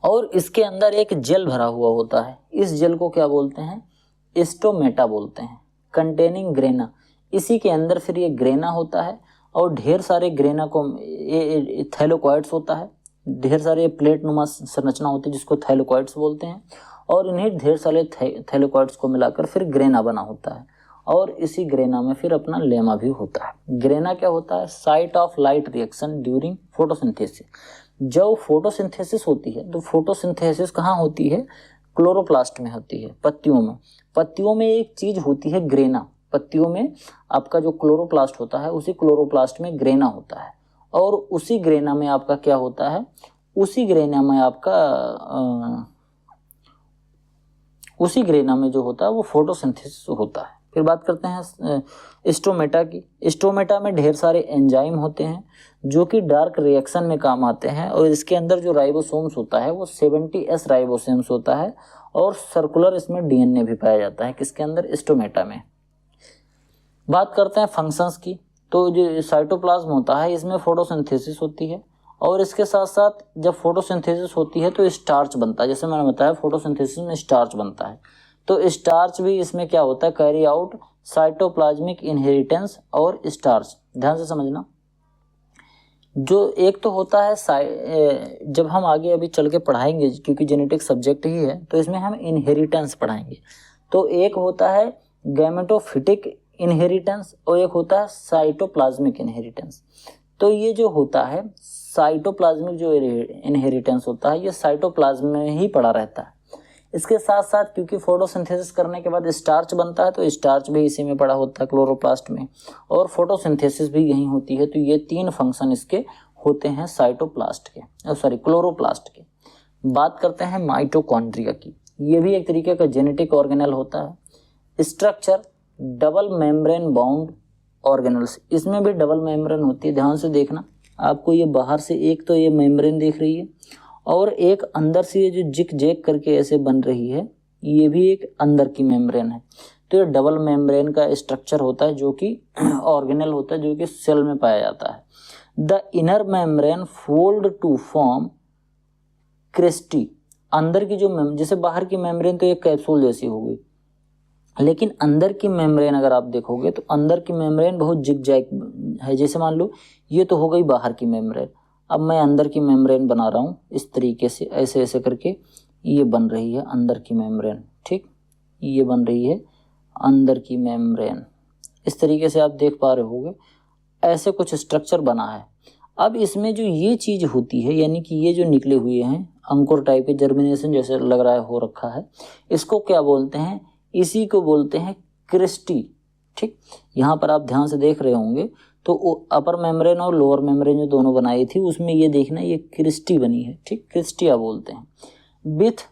और इसके अंदर एक जेल भरा हुआ होता है। इस जेल को क्या बोलते हैं, स्टोमेटा बोलते हैं, कंटेनिंग ग्रेना। इसी के अंदर फिर ये ग्रेना होता है और ढेर सारे ग्रेना को थैलोकॉइड्स होता है, ढेर सारे प्लेट नुमा संरचना होती है जिसको थैलोकॉइड्स बोलते हैं। और इन्हीं ढेर सारे थैलेकॉइड्स को मिलाकर फिर ग्रेना बना होता है, और इसी ग्रेना में फिर अपना लेमा भी होता है। ग्रेना क्या होता है? Site of light reaction during photosynthesis. जब फोटोसिंथेसिस होती है तो फोटोसिंथेसिस कहाँ होती है? क्लोरोप्लास्ट में होती है, पत्तियों में। पत्तियों में एक चीज होती है ग्रेना, पत्तियों में आपका जो क्लोरोप्लास्ट होता है उसी क्लोरोप्लास्ट में ग्रेना होता है, और उसी ग्रेना में आपका क्या होता है? उसी ग्रेना में आपका उसी ग्रेना में जो होता है वो फोटोसिंथेसिस होता है। फिर बात करते हैं स्टोमेटा की। स्टोमेटा में ढेर सारे एंजाइम होते हैं जो कि डार्क रिएक्शन में काम आते हैं, और इसके अंदर जो राइबोसोम्स होता है वो 70S राइबोसोम्स होता है, और सर्कुलर इसमें डीएनए भी पाया जाता है। किसके अंदर? स्टोमेटा में। बात करते हैं फंक्शंस की। तो जो साइटोप्लाज्म होता है इसमें फोटोसिंथेसिस होती है, और इसके साथ साथ जब फोटोसिंथेसिस होती है तो स्टार्च बनता है। जैसे मैंने बताया फोटोसिंथेसिस में स्टार्च बनता है, तो स्टार्च भी इसमें क्या होता है? कैरी आउट साइटोप्लाज्मिक इनहेरिटेंस और स्टार्च। ध्यान से समझना। जो एक तो होता है जब हम आगे अभी चल के पढ़ाएंगे, क्योंकि जेनेटिक सब्जेक्ट ही है तो इसमें हम इनहेरिटेंस पढ़ाएंगे। तो एक होता है गैमेटोफिटिक इनहेरिटेंस और एक होता है साइटोप्लाज्मिक इनहेरिटेंस। तो ये जो होता है साइटोप्लाज्मिक जो इनहेरिटेंस होता है ये साइटोप्लाज्म में ही पड़ा रहता है। इसके साथ साथ क्योंकि फोटोसिंथेसिस करने के बाद स्टार्च बनता है तो स्टार्च भी इसी में पड़ा होता है, क्लोरोप्लास्ट में, और फोटोसिंथेसिस भी यहीं होती है। तो ये तीन फंक्शन इसके होते हैं साइटोप्लास्ट के, क्लोरोप्लास्ट के। बात करते हैं माइटोकॉन्ड्रिया की। ये भी एक तरीके का जेनेटिक ऑर्गेनेल होता है। Structure double membrane bound organelles, इसमें भी डबल मेम्ब्रेन होती है। ध्यान से देखना, आपको ये बाहर से एक तो ये मेम्ब्रेन दिख रही है, और एक अंदर से ये जो जिक जैक करके ऐसे बन रही है, ये भी एक अंदर की मेम्ब्रेन है। तो ये डबल मेम्ब्रेन का स्ट्रक्चर होता है जो कि ऑर्गेनल होता है, जो कि सेल में पाया जाता है। The inner membrane fold to form cristae. अंदर की जो जैसे बाहर की मेम्ब्रेन तो एक कैप्सूल जैसी हो गई, लेकिन अंदर की मेम्ब्रेन अगर आप देखोगे तो अंदर की मेम्ब्रेन बहुत जिग जैग है। जैसे मान लो ये तो हो गई बाहर की मेम्ब्रेन, अब मैं अंदर की मेम्ब्रेन बना रहा हूँ इस तरीके से, ऐसे ऐसे करके ये बन रही है अंदर की मेम्ब्रेन। ठीक, ये बन रही है अंदर की मेम्ब्रेन। इस तरीके से आप देख पा रहे होगे, ऐसे कुछ स्ट्रक्चर बना है। अब इसमें जो ये चीज़ होती है, यानी कि ये जो निकले हुए हैं अंकुर टाइप के, जर्मिनेशन जैसे लग रहा है हो रखा है, इसको क्या बोलते हैं? इसी को बोलते हैं क्रिस्टी। ठीक, यहाँ पर आप ध्यान से देख रहे होंगे तो अपर मेम्ब्रेन और लोअर मेम्ब्रेन जो दोनों बनाई थी उसमें ये देखना ये क्रिस्टी बनी है। ठीक, क्रिस्टिया बोलते हैं। विथ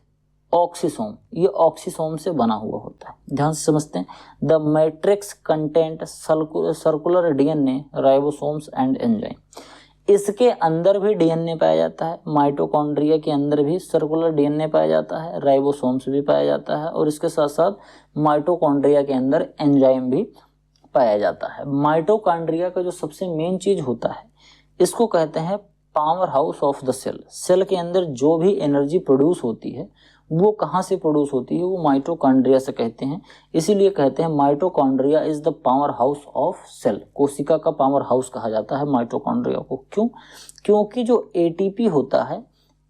ऑक्सीसोम, ये ऑक्सीसोम से बना हुआ होता है। ध्यान से समझते हैं। The matrix content circular DNA ribosomes and enzyme. इसके अंदर भी डीएनए पाया जाता है। माइटोकॉन्ड्रिया के अंदर भी सर्कुलर डीएनए पाया जाता है, राइबोसोम्स भी पाया जाता है, और इसके साथ साथ माइटोकॉन्ड्रिया के अंदर एंजाइम भी पाया जाता है। माइटोकॉन्ड्रिया का जो सबसे मेन चीज होता है इसको कहते हैं power house of the cell. Cell के अंदर जो भी एनर्जी प्रोड्यूस होती है वो कहाँ से प्रोड्यूस होती है? वो माइटोकॉन्ड्रिया से कहते हैं। इसीलिए कहते हैं mitochondria is the power house of cell. कोशिका का पावर हाउस कहा जाता है माइटोकॉन्ड्रिया को। क्यों? क्योंकि जो एटीपी होता है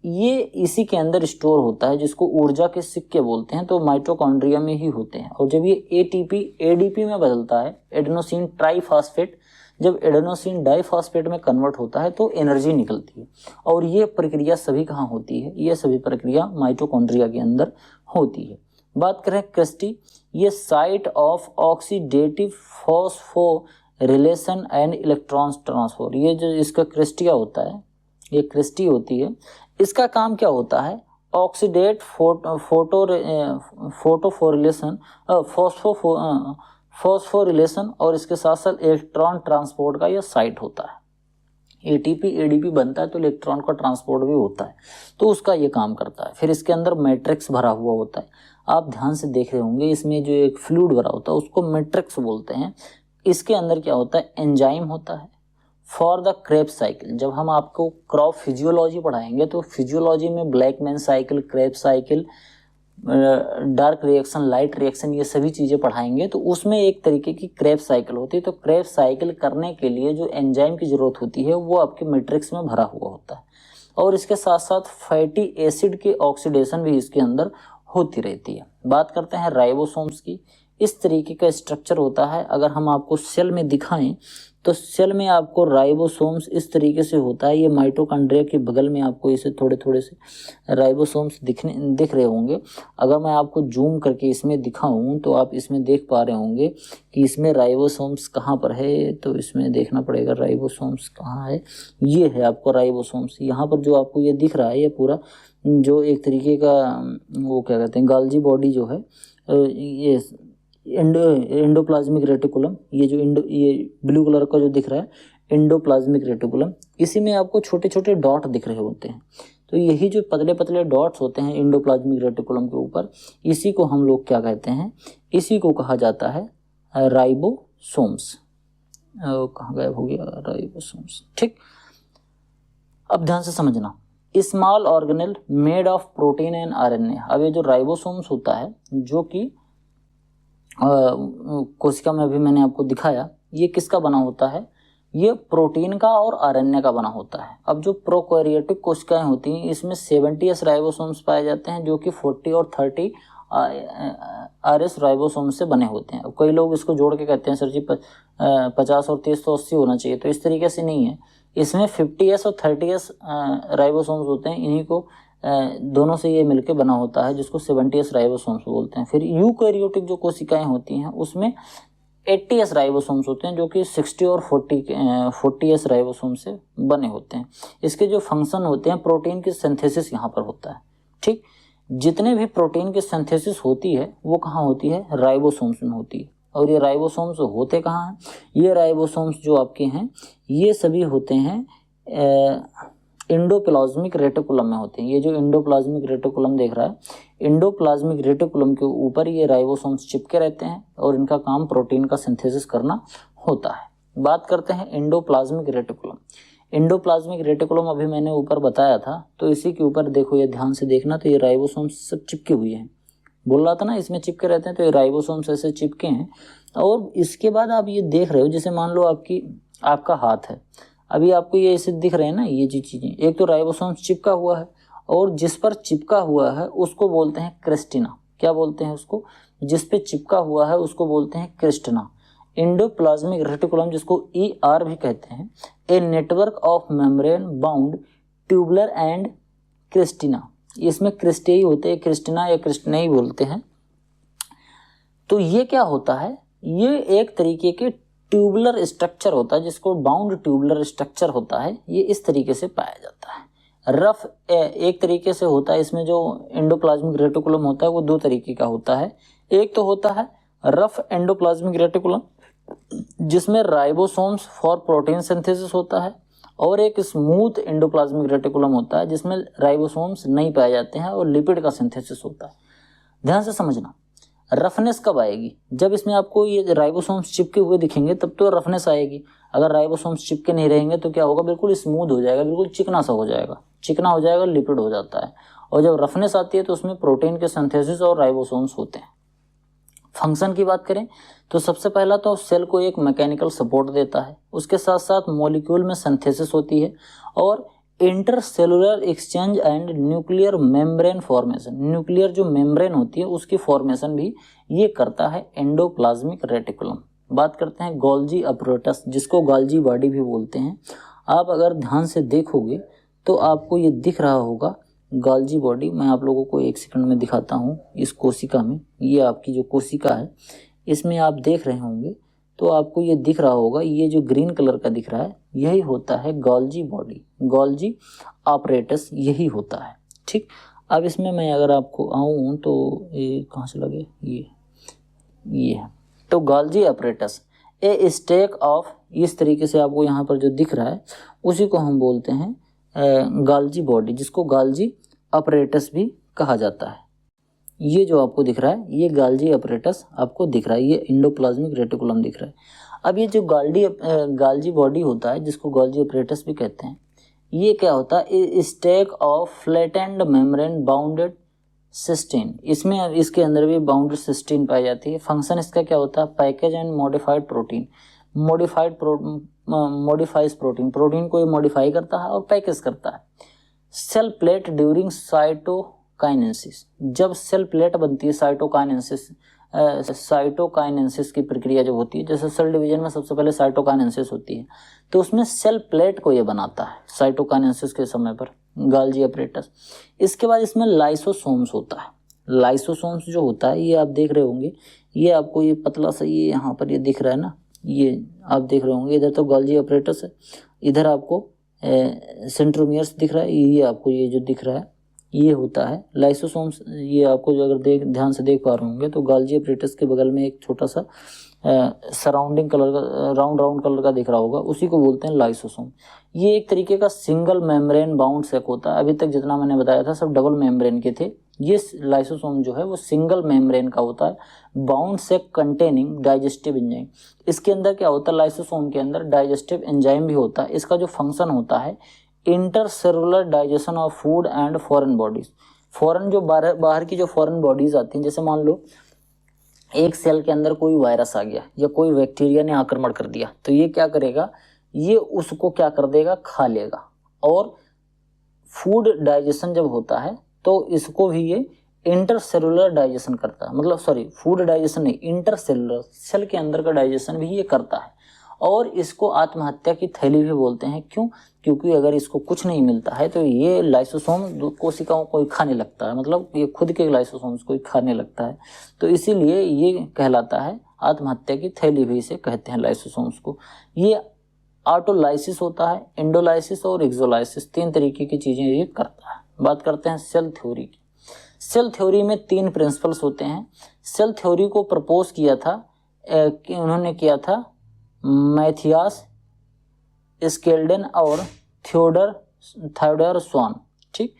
ये इसी के अंदर स्टोर होता है, जिसको ऊर्जा के सिक्के बोलते हैं, तो माइटोकॉन्ड्रिया में ही होते हैं। और जब ये एटीपी एडीपी में बदलता है, एडेनोसिन ट्राइफॉस्फेट, जब एडेनोसिन डाइफॉस्फेट में कन्वर्ट होता है तो एनर्जी निकलती है। और ये प्रक्रिया सभी कहाँ होती है? ये सभी प्रक्रिया माइटोकॉन्ड्रिया के अंदर होती है। बात करें क्रिस्टी, ये site of oxidative phosphorylation and electron transfer. ये जो इसका क्रिस्टिया होता है, ये क्रिस्टी होती है, इसका काम क्या होता है? ऑक्सीडेट फॉस्फोरिलेशन और इसके साथ साथ इलेक्ट्रॉन ट्रांसपोर्ट का यह साइट होता है। एटीपी एडीपी बनता है तो इलेक्ट्रॉन का ट्रांसपोर्ट भी होता है, तो उसका ये काम करता है। फिर इसके अंदर मैट्रिक्स भरा हुआ होता है। आप ध्यान से देख रहे होंगे इसमें जो एक फ्लूइड भरा होता है उसको मैट्रिक्स बोलते हैं। इसके अंदर क्या होता है? एंजाइम होता है फॉर द क्रेब्स साइकिल। जब हम आपको क्रॉप फिजियोलॉजी पढ़ाएंगे तो फिजियोलॉजी में Blackman cycle, Krebs cycle, dark reaction, light reaction, ये सभी चीज़ें पढ़ाएंगे, तो उसमें एक तरीके की क्रेब्स साइकिल होती है। तो क्रेब्स साइकिल करने के लिए जो एंजाइम की जरूरत होती है वो आपके मैट्रिक्स में भरा हुआ होता है। और इसके साथ साथ फैटी एसिड के ऑक्सीडेशन भी इसके अंदर होती रहती है। बात करते हैं राइबोसोम्स की। इस तरीके का स्ट्रक्चर होता है। अगर हम आपको सेल में दिखाएं तो सेल में आपको राइबोसोम्स इस तरीके से होता है। ये माइटोकॉन्ड्रिया के बगल में आपको इसे थोड़े थोड़े से राइबोसोम्स दिख रहे होंगे। अगर मैं आपको जूम करके इसमें दिखाऊं तो आप इसमें देख पा रहे होंगे कि इसमें राइबोसोम्स कहाँ पर है। तो इसमें देखना पड़ेगा राइबोसोम्स कहाँ है। ये है आपको राइबोसोम्स। यहाँ पर जो आपको ये दिख रहा है ये पूरा जो एक तरीके का वो क्या कहते हैं गाल्जी बॉडी जो है, ये एंडोप्लाज्मिक रेटिकुलम, ये ब्लू कलर का जो दिख रहा है एंडोप्लाज्मिक रेटिकुलम, इसी में आपको छोटे छोटे डॉट दिख रहे होते हैं। तो यही जो पतले पतले डॉट्स होते हैं एंडोप्लाज्मिक रेटिकुलम के ऊपर, इसी को हम लोग क्या कहते हैं, इसी को कहा जाता है राइबोसोम्स। कहाँ गायब हो गया राइबोसोम्स, ठीक। अब ध्यान से समझना, small organelle made of protein and RNA. अब ये जो राइबोसोम्स होता है जो कि कोशिका में अभी मैंने आपको दिखाया, ये किसका बना होता है, ये प्रोटीन का और आरएनए का बना होता है। अब जो प्रोकैरियोटिक कोशिकाएं होती हैं इसमें 70s राइबोसोम्स पाए जाते हैं जो कि 40 और 30 RS राइबोसोम्स से बने होते हैं। कई लोग इसको जोड़ के कहते हैं सर जी 50 और 30 तो 80 होना चाहिए, तो इस तरीके से नहीं है। इसमें 50s और 30s राइबोसोम्स होते हैं, इन्हीं को दोनों से ये मिलके बना होता है जिसको 70s राइबोसोम्स बोलते हैं। फिर यूकैरियोटिक जो कोशिकाएं होती हैं उसमें 80s राइबोसोम्स होते हैं जो कि 60 और 40s राइबोसोम से बने होते हैं। इसके जो फंक्शन होते हैं, प्रोटीन की सिंथेसिस यहाँ पर होता है, ठीक। जितने भी प्रोटीन की सिंथेसिस होती है वो कहाँ होती है, राइबोसोम्स में होती है। और ये राइबोसोम्स होते कहाँ हैं, ये राइबोसोम्स जो आपके हैं ये सभी होते हैं एंडोप्लाज्मिक रेटिकुलम में होते हैं। ये जो एंडोप्लाज्मिक रेटिकुलम देख रहा है, एंडोप्लाज्मिक रेटिकुलम के ऊपर ये राइबोसोम्स चिपके रहते हैं और इनका काम प्रोटीन का सिंथेसिस करना होता है। बात करते हैं एंडोप्लाज्मिक रेटिकुलम। एंडोप्लाज्मिक रेटिकुलम अभी मैंने ऊपर बताया था, तो इसी के ऊपर देखो, ये ध्यान से देखना, तो ये राइबोसोम्स सब चिपके हुए हैं। बोल रहा था ना इसमें चिपके रहते हैं, तो ये राइबोसोम्स ऐसे चिपके हैं। और इसके बाद आप ये देख रहे हो, जैसे मान लो आपका हाथ है, अभी आपको ये ऐसे दिख रहे हैं ना ये चीजें, एक तो राइबोसोम्स चिपका हुआ है और जिस पर चिपका हुआ है उसको बोलते हैं क्रिस्टिना। क्या बोलते हैं उसको, जिस पे चिपका हुआ है उसको बोलते हैं क्रिस्टिना। एंडोप्लाज्मिक रेटिकुलम जिसको ER भी कहते हैं, a network of membrane bound tubular and क्रिस्टिना। इसमें क्रिस्टेई होते हैं, क्रिस्टिना या क्रिस्टिनाई बोलते हैं। तो ये क्या होता है, ये एक तरीके के ट्यूबुलर स्ट्रक्चर होता है जिसको बाउंड ट्यूबुलर स्ट्रक्चर होता है। ये इस तरीके से पाया जाता है। रफ एक तरीके से होता है। इसमें जो एंडोप्लाज्मिक रेटिकुलम होता है वो दो तरीके का होता है। एक तो होता है रफ एंडोप्लाज्मिक रेटिकुलम जिसमें राइबोसोम्स फॉर प्रोटीन सिंथेसिस होता है, और एक स्मूथ एंडोप्लाज्मिक रेटिकुलम होता है जिसमें राइबोसोम्स नहीं पाए जाते हैं और लिपिड का सिंथेसिस होता है। ध्यान से समझना, रफनेस कब आएगी, जब इसमें आपको ये राइबोसोम्स चिपके हुए दिखेंगे तब तो रफनेस आएगी। अगर राइबोसोम्स चिपके नहीं रहेंगे तो क्या होगा, बिल्कुल स्मूथ हो जाएगा, बिल्कुल चिकना सा हो जाएगा, चिकना हो जाएगा, लिपिड हो जाता है। और जब रफनेस आती है तो उसमें प्रोटीन के सिंथेसिस और राइबोसोम्स होते हैं। फंक्शन की बात करें तो सबसे पहला तो सेल को एक मैकेनिकल सपोर्ट देता है, उसके साथ साथ मॉलिक्यूल में सिंथेसिस होती है, और intercellular exchange and nuclear membrane formation, nuclear जो मेम्ब्रेन होती है उसकी फॉर्मेशन भी ये करता है एंडोप्लाज्मिक रेटिकुलम। बात करते हैं गोल्जी अपरेटस जिसको गोल्जी बॉडी भी बोलते हैं। आप अगर ध्यान से देखोगे तो आपको ये दिख रहा होगा गोल्जी बॉडी। मैं आप लोगों को एक सेकंड में दिखाता हूँ। इस कोशिका में, ये आपकी जो कोशिका है इसमें आप देख रहे होंगे तो आपको ये दिख रहा होगा, ये जो ग्रीन कलर का दिख रहा है यही होता है गोल्जी बॉडी, गोल्जी ऑपरेटस यही होता है, ठीक। अब इसमें मैं अगर आपको आऊँ तो ये कहाँ से लगे, ये है तो Golgi apparatus a stack of, इस तरीके से आपको यहाँ पर जो दिख रहा है उसी को हम बोलते हैं गोल्जी बॉडी, जिसको गोल्जी ऑपरेटस भी कहा जाता है। ये जो आपको दिख रहा है ये गोल्जी ऑपरेटस आपको दिख रहा है, ये एंडोप्लाज्मिक रेटिकुलम दिख रहा है। अब ये जो गोल्जी बॉडी होता है जिसको गोल्जी ऑपरेटस भी कहते हैं, ये क्या होता है, stack of flattened membrane bounded cisternae. इसमें इसके अंदर भी बाउंडेड सिस्टीन पाई जाती है। फंक्शन इसका क्या होता है, package and modified protein, modifies protein, protein को ये मॉडिफाई करता है और पैकेज करता है। Cell plate during cyto cytokinesis, जब सेल प्लेट बनती है साइटोकाइनेसिस की प्रक्रिया जब होती है, जैसे सेल डिवीजन में सबसे पहले साइटोकाइनेसिस होती है, तो उसमें सेल प्लेट को ये बनाता है साइटोकाइनेसिस के समय पर, गाल्जी अपरेटस। इसके बाद इसमें लाइसोसोम्स होता है। लाइसोसोम्स जो होता है ये आप देख रहे होंगे, ये आपको ये पतला सा ये यहाँ पर ये दिख रहा है ना, ये आप देख रहे होंगे, इधर तो गाल्जी अपरेटस है, इधर आपको सेंट्रोमियर्स दिख रहा है, ये आपको ये जो दिख रहा है ये होता है लाइसोसोम्स। ये आपको जो अगर ध्यान से देख पा रहे होंगे तो गाल्जी अपरेटस के बगल में एक छोटा सा सराउंडिंग कलर का राउंड कलर का दिख रहा होगा, उसी को बोलते हैं लाइसोसोम। ये एक तरीके का सिंगल मेम्ब्रेन बाउंड सेक होता है। अभी तक जितना मैंने बताया था सब डबल मेम्ब्रेन के थे, ये लाइसोसोम जो है वो सिंगल मेम्ब्रेन का होता है, बाउंड सेक कंटेनिंग डाइजेस्टिव एंजाइम। इसके अंदर क्या होता है, लाइसोसोम के अंदर डाइजेस्टिव एंजाइम भी होता है। इसका जो फंक्शन होता है intercellular digestion of food and foreign bodies. Foreign जो बाहर की जो फॉरेन बॉडीज आती हैं, जैसे मान लो एक सेल के अंदर कोई वायरस आ गया या कोई बैक्टीरिया ने आक्रमण कर दिया, तो ये क्या करेगा, ये उसको क्या कर देगा, खा लेगा। और फूड डाइजेशन जब होता है तो इसको भी ये इंटरसेलुलर डाइजेशन करता है, मतलब सॉरी फूड डाइजेशन नहीं, इंटरसेलुलर सेल के अंदर का डाइजेशन भी ये करता है। और इसको आत्महत्या की थैली भी बोलते हैं। क्यों? क्योंकि अगर इसको कुछ नहीं मिलता है तो ये लाइसोसोम कोशिकाओं को खाने लगता है, मतलब ये खुद के लाइसोसोम्स को खाने लगता है, तो इसीलिए ये कहलाता है आत्महत्या की थैली भी इसे कहते हैं लाइसोसोम्स को। ये ऑटोलाइसिस होता है, एंडोलाइसिस और एक्सोलाइसिस, 3 तरीके की चीजें ये करता है। बात करते हैं सेल थ्योरी की। सेल थ्योरी में 3 प्रिंसिपल्स होते हैं। सेल थ्योरी को प्रपोज किया था उन्होंने किया था मैथियास स्केल्डन और थियोडर स्वान। ठीक,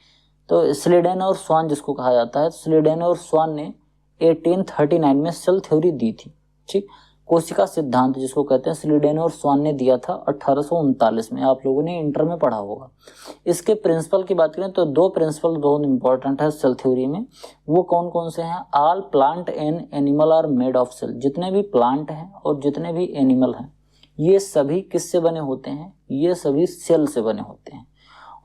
तो स्लीडेन और स्वान जिसको कहा जाता है, स्लीडेन और स्वान ने 1839 में सेल थ्योरी दी थी। ठीक, कोशिका सिद्धांत जिसको कहते हैं स्लीडेन और स्वान ने दिया था 1839 में, आप लोगों ने इंटर में पढ़ा होगा। इसके प्रिंसिपल की बात करें तो 2 प्रिंसिपल बहुत इंपॉर्टेंट है सेल थ्योरी में। वो कौन कौन से हैं? All plant and animal are made of cell. जितने भी प्लांट हैं और जितने भी एनिमल हैं ये सभी किससे बने होते हैं? ये सभी सेल से बने होते हैं।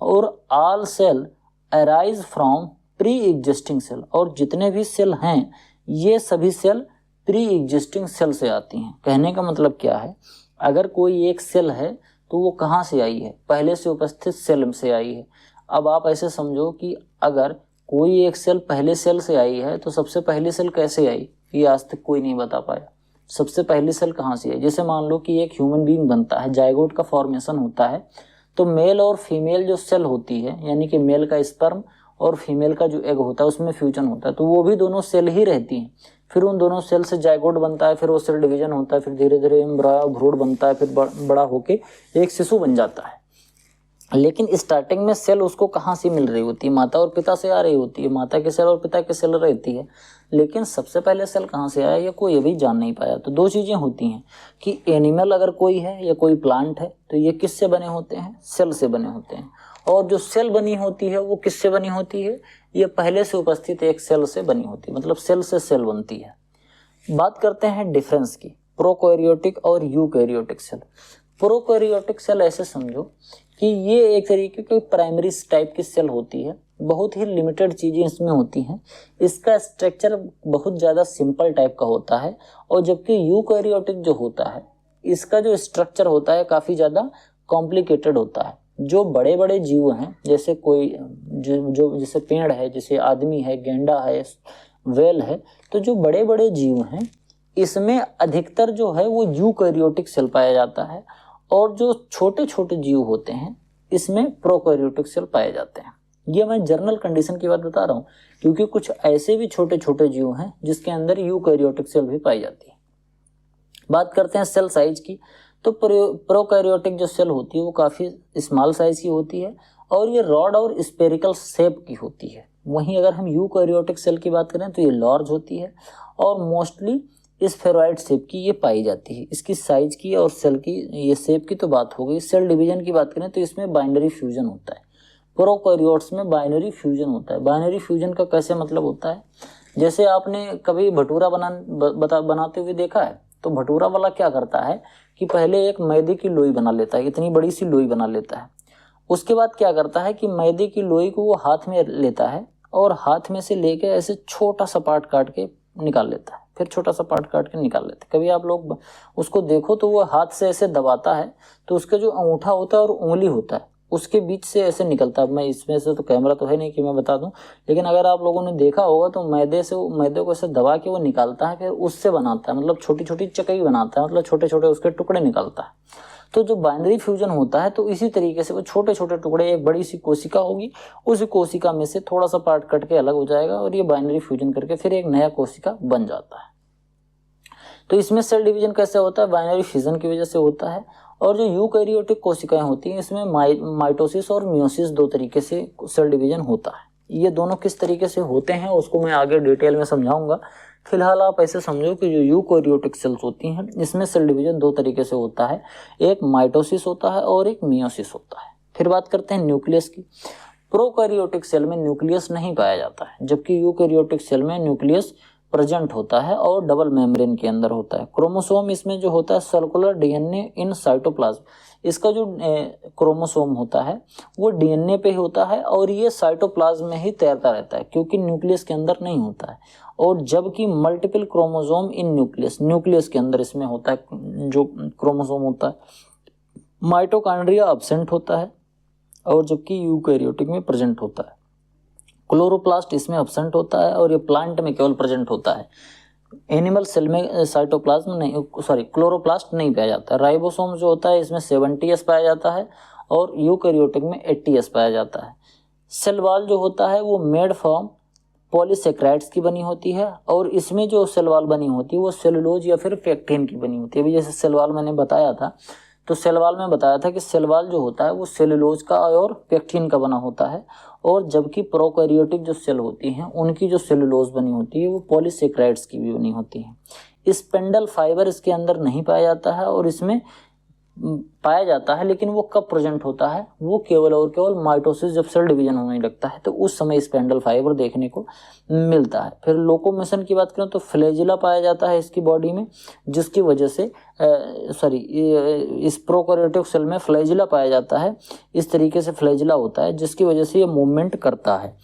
और all cell arise from pre existing cell, और जितने भी सेल हैं ये सभी सेल प्री एग्जिस्टिंग सेल से आती हैं। कहने का मतलब क्या है, अगर कोई एक सेल है तो वो कहाँ से आई है? पहले से उपस्थित सेल से आई है। अब आप ऐसे समझो कि अगर कोई एक सेल पहले सेल से आई है तो सबसे पहली सेल कैसे आई, ये आज तक कोई नहीं बता पाया। सबसे पहली सेल कहाँ से आई? जैसे मान लो कि एक ह्यूमन बीइंग बनता है, जायगोट का फॉर्मेशन होता है, तो मेल और फीमेल जो सेल होती है, यानी कि मेल का स्पर्म और फीमेल का जो एग होता है उसमें फ्यूजन होता है, तो वो भी दोनों सेल ही रहती हैं। फिर उन दोनों सेल से जायगोट बनता है, फिर वो सेल डिवीजन होता है, फिर धीरे धीरे भ्रूण बनता है, फिर बड़ा होके एक शिशु बन जाता है। लेकिन स्टार्टिंग में सेल उसको कहाँ से मिल रही होती है? माता और पिता से आ रही होती है, माता के सेल और पिता के सेल रहती है। लेकिन सबसे पहले सेल कहाँ से आया ये कोई अभी जान नहीं पाया। तो 2 चीजें होती हैं कि एनिमल अगर कोई है या कोई प्लांट है तो ये किससे बने होते हैं? सेल से बने होते हैं। और जो सेल बनी होती है वो किससे बनी होती है? ये पहले से उपस्थित एक सेल से बनी होती है, मतलब सेल से सेल बनती है। बात करते हैं डिफरेंस की, प्रोकैरियोटिक और यूकैरियोटिक सेल। प्रोकैरियोटिक सेल ऐसे समझो कि ये एक तरीके की प्राइमरी टाइप की सेल होती है, बहुत ही लिमिटेड चीजें इसमें होती हैं, इसका स्ट्रक्चर बहुत ज़्यादा सिंपल टाइप का होता है। और जबकि यूकैरियोटिक जो होता है इसका जो स्ट्रक्चर होता है काफ़ी ज़्यादा कॉम्प्लिकेटेड होता है। जो बड़े बड़े जीव हैं, जैसे कोई जो जैसे पेड़ है, जैसे आदमी है, गेंडा है, वेल है, तो जो बड़े बड़े जीव हैं इसमें अधिकतर जो है वो यूकैरियोटिक सेल पाया जाता है। और जो छोटे छोटे जीव होते हैं इसमें प्रोकैरियोटिक सेल पाए जाते हैं। ये मैं जनरल कंडीशन की बात बता रहा हूँ, क्योंकि कुछ ऐसे भी छोटे छोटे जीव हैं जिसके अंदर यूकैरियोटिक सेल भी पाई जाती है। बात करते हैं सेल साइज की, तो प्रोकैरियोटिक जो सेल होती है वो काफ़ी स्मॉल साइज की होती है और ये रॉड और स्पेरिकल शेप की होती है। वहीं अगर हम यूकैरियोटिक सेल की बात करें तो ये लार्ज होती है और मोस्टली स्फेरॉइड शेप की ये पाई जाती है। इसकी साइज की और सेल की ये शेप की तो बात हो गई। सेल डिवीजन की बात करें तो इसमें बाइनरी फ्यूजन होता है। प्रोकैरियोट्स में बाइनरी फ्यूजन होता है। बाइनरी फ्यूजन का कैसे मतलब होता है, जैसे आपने कभी भटूरा बनाते हुए देखा है, तो भटूरा वाला क्या करता है कि पहले एक मैदे की लोई बना लेता है, इतनी बड़ी सी लोई बना लेता है। उसके बाद क्या करता है कि मैदे की लोई को वो हाथ में लेता है और हाथ में से लेके ऐसे छोटा सा पार्ट काट के निकाल लेता है, फिर छोटा सा पार्ट काट के निकाल लेते हैं। कभी आप लोग उसको देखो तो वो हाथ से ऐसे दबाता है तो उसका जो अंगूठा होता है और उंगली होता है उसके बीच से ऐसे निकलता है। मैं इसमें से तो कैमरा तो है नहीं कि मैं बता दूं, लेकिन अगर आप लोगों ने देखा होगा तो मैदे को ऐसे दबा के वो निकालता है, फिर उससे बनाता है, मतलब छोटी छोटी चकई बनाता है, मतलब छोटे छोटे उसके टुकड़े निकालता है। तो जो बाइनरी फ्यूजन होता है तो इसी तरीके से वो छोटे छोटे टुकड़े, एक बड़ी सी कोशिका होगी, उस कोशिका में से थोड़ा सा पार्ट कट के अलग हो जाएगा और ये बाइनरी फ्यूजन करके फिर एक नया कोशिका बन जाता है। तो इसमें सेल डिवीजन कैसे होता है? बाइनरी फ्यूजन की वजह से होता है। और जो यूकैरियोटिक कोशिकाएं होती हैं इसमें माइटोसिस और मियोसिस दो तरीके से सेल डिवीजन होता है। ये दोनों किस तरीके से होते हैं उसको मैं आगे डिटेल में समझाऊंगा। फिलहाल आप ऐसे समझो कि जो यूकैरियोटिक सेल्स होती हैं इसमें सेल डिवीजन दो तरीके से होता है, एक माइटोसिस होता है और एक मियोसिस होता है। फिर बात करते हैं न्यूक्लियस की। प्रोकैरियोटिक सेल में न्यूक्लियस नहीं पाया जाता है, जबकि यूकैरियोटिक सेल में न्यूक्लियस प्रेजेंट होता है और डबल मेम्ब्रेन के अंदर होता है। क्रोमोसोम इसमें जो होता है सर्कुलर डीएनए इन साइटोप्लाज्म, इसका जो क्रोमोसोम होता है वो डीएनए पे ही होता है और ये साइटोप्लाज्म में ही तैरता रहता है क्योंकि न्यूक्लियस के अंदर नहीं होता है। और जबकि मल्टीपल क्रोमोसोम इन न्यूक्लियस के अंदर इसमें होता है, जो क्रोमोसोम होता है। माइटोकॉन्ड्रिया एब्सेंट होता है और जबकि यूकैरियोटिक में प्रेजेंट होता है। क्लोरोप्लास्ट इसमें एब्सेंट होता है और ये प्लांट में केवल प्रेजेंट होता है। एनिमल सेल में साइटोप्लाज्म नहीं, क्लोरोप्लास्ट नहीं पाया जाता है। राइबोसोम जो होता है इसमें 70S पाया जाता है और यूकैरियोटिक में 80S पाया जाता है। सेल वॉल जो होता है वो मेड फ्रॉम पॉलीसेक्राइड्स की बनी होती है और इसमें जो सेल वॉल बनी होती है वो सेलुलोज या फिर पेक्टिन की बनी होती है। अभी जैसे सेल वॉल मैंने बताया था तो सेल वॉल में बताया था कि सेल वॉल जो होता है वो सेलुलोज का और पेक्टिन का बना होता है, और जबकि प्रोकैरियोटिक जो सेल होती हैं उनकी जो सेलुलोज बनी होती है वो पॉलीसेक्राइड्स की भी बनी होती है। स्पेंडल फाइबर इसके अंदर नहीं पाया जाता है और इसमें पाया जाता है, लेकिन वो कब प्रेजेंट होता है? वो केवल और केवल माइटोसिस, जब सेल डिवीजन होने लगता है तो उस समय स्पेंडल फाइबर देखने को मिलता है। फिर लोकोमोशन की बात करें तो फ्लैजिला पाया जाता है इसकी बॉडी में, जिसकी वजह से इस प्रोकैरियोटिक सेल में फ्लैजिला पाया जाता है। इस तरीके से फ्लैजिला होता है जिसकी वजह से ये मूवमेंट करता है।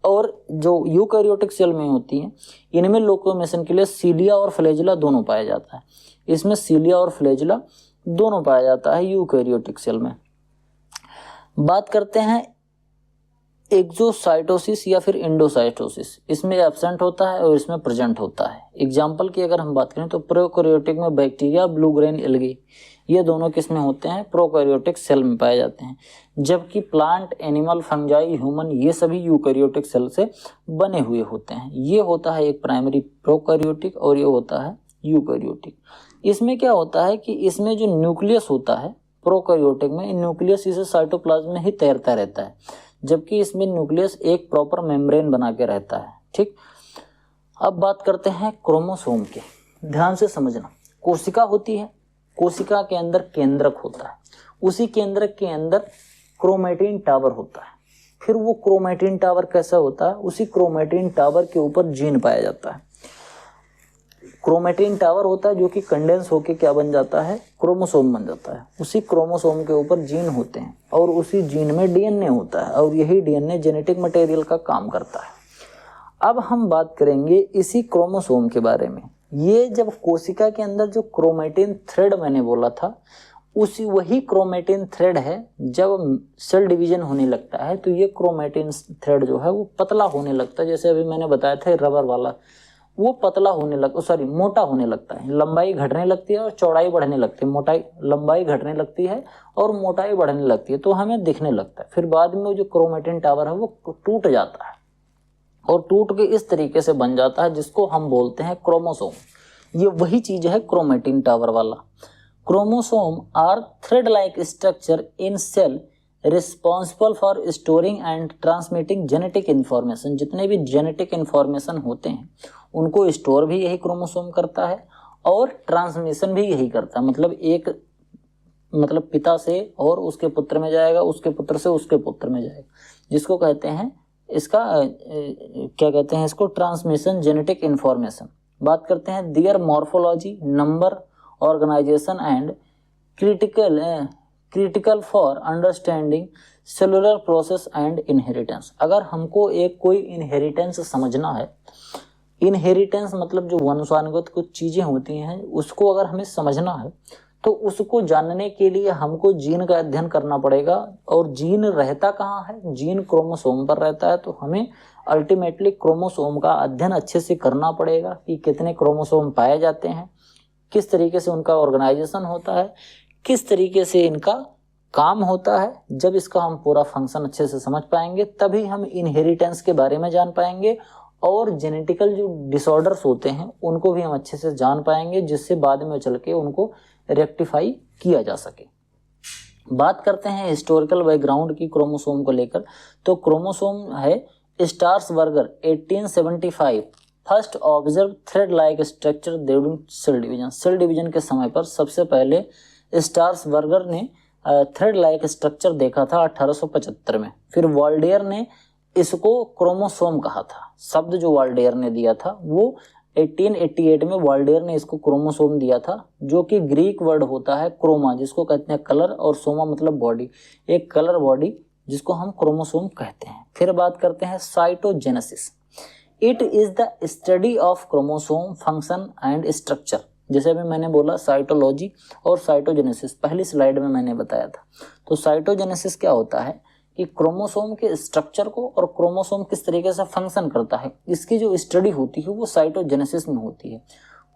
और जो यूकैरियोटिक सेल में होती हैं इनमें लोकोमोशन के लिए सीलिया और फ्लैजिला दोनों पाया जाता है। इसमें सीलिया और फ्लैजिला दोनों पाया जाता है यूकैरियोटिक सेल में। बात करते हैं एक्सोसाइटोसिस या फिर इंडोसाइटोसिस, इसमें एब्सेंट होता है और इसमें प्रेजेंट होता है। एग्जाम्पल की अगर हम बात करें तो प्रोकैरियोटिक में बैक्टीरिया, ब्लू ग्रेन एल्गी, ये दोनों किसमें होते हैं? प्रोकैरियोटिक सेल में पाए जाते हैं। जबकि प्लांट, एनिमल, फंजाई, ह्यूमन ये सभी यूकैरियोटिक सेल से बने हुए होते हैं। ये होता है एक प्राइमरी प्रोकैरियोटिक और ये होता है यूकैरियोटिक। इसमें क्या होता है कि इसमें जो न्यूक्लियस होता है प्रोकैरियोटिक में, न्यूक्लियस इसे साइटोप्लाज्म में ही तैरता रहता है, जबकि इसमें न्यूक्लियस एक प्रॉपर मेम्ब्रेन बना के रहता है। ठीक, अब बात करते हैं क्रोमोसोम के। ध्यान से समझना, कोशिका होती है, कोशिका के अंदर केंद्रक होता है, उसी केंद्रक के अंदर क्रोमेटिन टावर होता है। फिर वो क्रोमेटिन टावर कैसा होता है? उसी क्रोमेटिन टावर के ऊपर जीन पाया जाता है। क्रोमेटिन टावर होता है जो कि कंडेंस होके क्या बन जाता है? क्रोमोसोम बन जाता है। उसी क्रोमोसोम के ऊपर जीन होते हैं और उसी जीन में डीएनए होता है और यही डीएनए जेनेटिक मटेरियल का काम करता है। अब हम बात करेंगे इसी क्रोमोसोम के बारे में। ये जब कोशिका के अंदर जो क्रोमेटिन थ्रेड मैंने बोला था, उसी वही क्रोमेटिन थ्रेड है जब सेल डिवीजन होने लगता है तो ये क्रोमेटिन थ्रेड जो है वो पतला होने लगता है। जैसे अभी मैंने बताया था रबर वाला, वो पतला होने मोटा होने लगता है। लंबाई घटने लगती है और चौड़ाई बढ़ने लगती है। लंबाई घटने लगती है और मोटाई बढ़ने लगती है तो हमें दिखने लगता है। फिर बाद में जो क्रोमेटिन टावर है वो टूट जाता है और टूट के इस तरीके से बन जाता है जिसको हम बोलते हैं क्रोमोसोम। ये वही चीज है क्रोमेटिन टावर वाला। Chromosome are thread like structure in cell responsible for storing and transmitting genetic information. जितने भी जेनेटिक इन्फॉर्मेशन होते हैं उनको स्टोर भी यही क्रोमोसोम करता है और ट्रांसमिशन भी यही करता है। मतलब पिता से और उसके पुत्र में जाएगा, उसके पुत्र से उसके पुत्र में जाएगा, जिसको कहते हैं इसको ट्रांसमिशन जेनेटिक इन्फॉर्मेशन। बात करते हैं their morphology, number, organization and critical for understanding cellular process and inheritance. अगर हमको एक कोई इनहेरिटेंस समझना है, इनहेरिटेंस मतलब जो वंशानुगत कुछ चीजें होती हैं उसको अगर हमें समझना है तो उसको जानने के लिए हमको जीन का अध्ययन करना पड़ेगा। और जीन रहता कहाँ है? जीन क्रोमोसोम पर रहता है। तो हमें अल्टीमेटली क्रोमोसोम का अध्ययन अच्छे से करना पड़ेगा कि कितने क्रोमोसोम पाए जाते हैं, किस तरीके से उनका ऑर्गेनाइजेशन होता है, किस तरीके से इनका काम होता है। जब इसका हम पूरा फंक्शन अच्छे से समझ पाएंगे तभी हम इनहेरिटेंस के बारे में जान पाएंगे और जेनेटिकल जो डिसऑर्डर्स होते हैं उनको भी हम अच्छे से जान पाएंगे, जिससे बाद में चल के उनको रेक्टिफाई किया जा सके। बात करते हैं हिस्टोरिकल बैकग्राउंड की क्रोमोसोम को लेकर। तो क्रोमोसोम है Strasburger 1875 first observe thread like structure during cell division. Cell division के समय पर सबसे पहले स्टार्सबर्गर ने थ्रेड लाइक स्ट्रक्चर देखा था 1875 में। फिर वाल्डेयर ने इसको क्रोमोसोम कहा था। शब्द जो वाल्डेयर ने दिया था वो 1888 में वाल्डेयर ने इसको क्रोमोसोम दिया था, जो कि ग्रीक वर्ड होता है क्रोमा, जिसको कहते हैं कलर, और सोमा मतलब बॉडी, एक कलर बॉडी जिसको हम क्रोमोसोम कहते हैं। फिर बात करते हैं cytogenesis. It is the study of chromosome function and structure. जैसे अभी मैंने बोला साइटोलॉजी और साइटोजेनेसिस पहली स्लाइड में मैंने बताया था। तो साइटोजेनेसिस क्या होता है कि क्रोमोसोम के स्ट्रक्चर को और क्रोमोसोम किस तरीके से फंक्शन करता है इसकी जो स्टडी होती है वो साइटोजेनेसिस में होती है।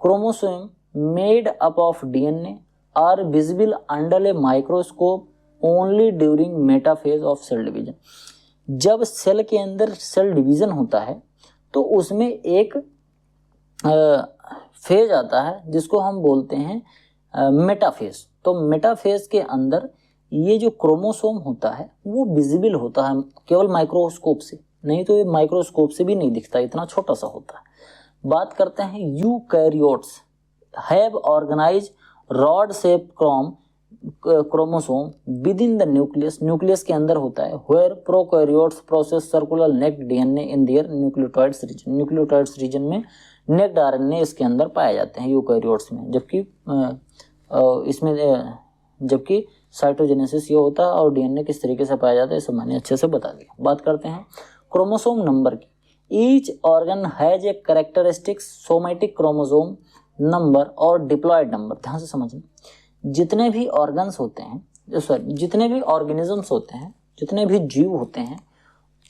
Chromosome made up of DNA are visible under a microscope only during metaphase of cell division. जब सेल के अंदर सेल डिवीजन होता है तो उसमें एक फेज आता है जिसको हम बोलते हैं मेटाफेज। तो मेटाफेज के अंदर ये जो क्रोमोसोम होता है वो विजिबल होता है केवल माइक्रोस्कोप से, नहीं तो ये माइक्रोस्कोप से भी नहीं दिखता, इतना छोटा सा होता है। बात करते हैं eukaryotes have organise rod shape chromosome within the nucleus. Nucleus के अंदर होता है। Where prokaryotes process circular naked DNA in their nucleotides region. Nucleotides region में नेक्ड आरएनए इसके अंदर पाए जाते हैं यूकैरियोट्स में, जबकि साइटोजेनेसिस ये होता है और डीएनए किस तरीके से पाया जाता है इसे मैंने अच्छे से बता दिया। बात करते हैं क्रोमोसोम नंबर की। Each organ has a characteristic somatic chromosome number और डिप्लॉयड नंबर। ध्यान से समझना, जितने भी ऑर्गन्स होते हैं, जितने भी ऑर्गेनिजम्स होते हैं, जितने भी जीव होते हैं,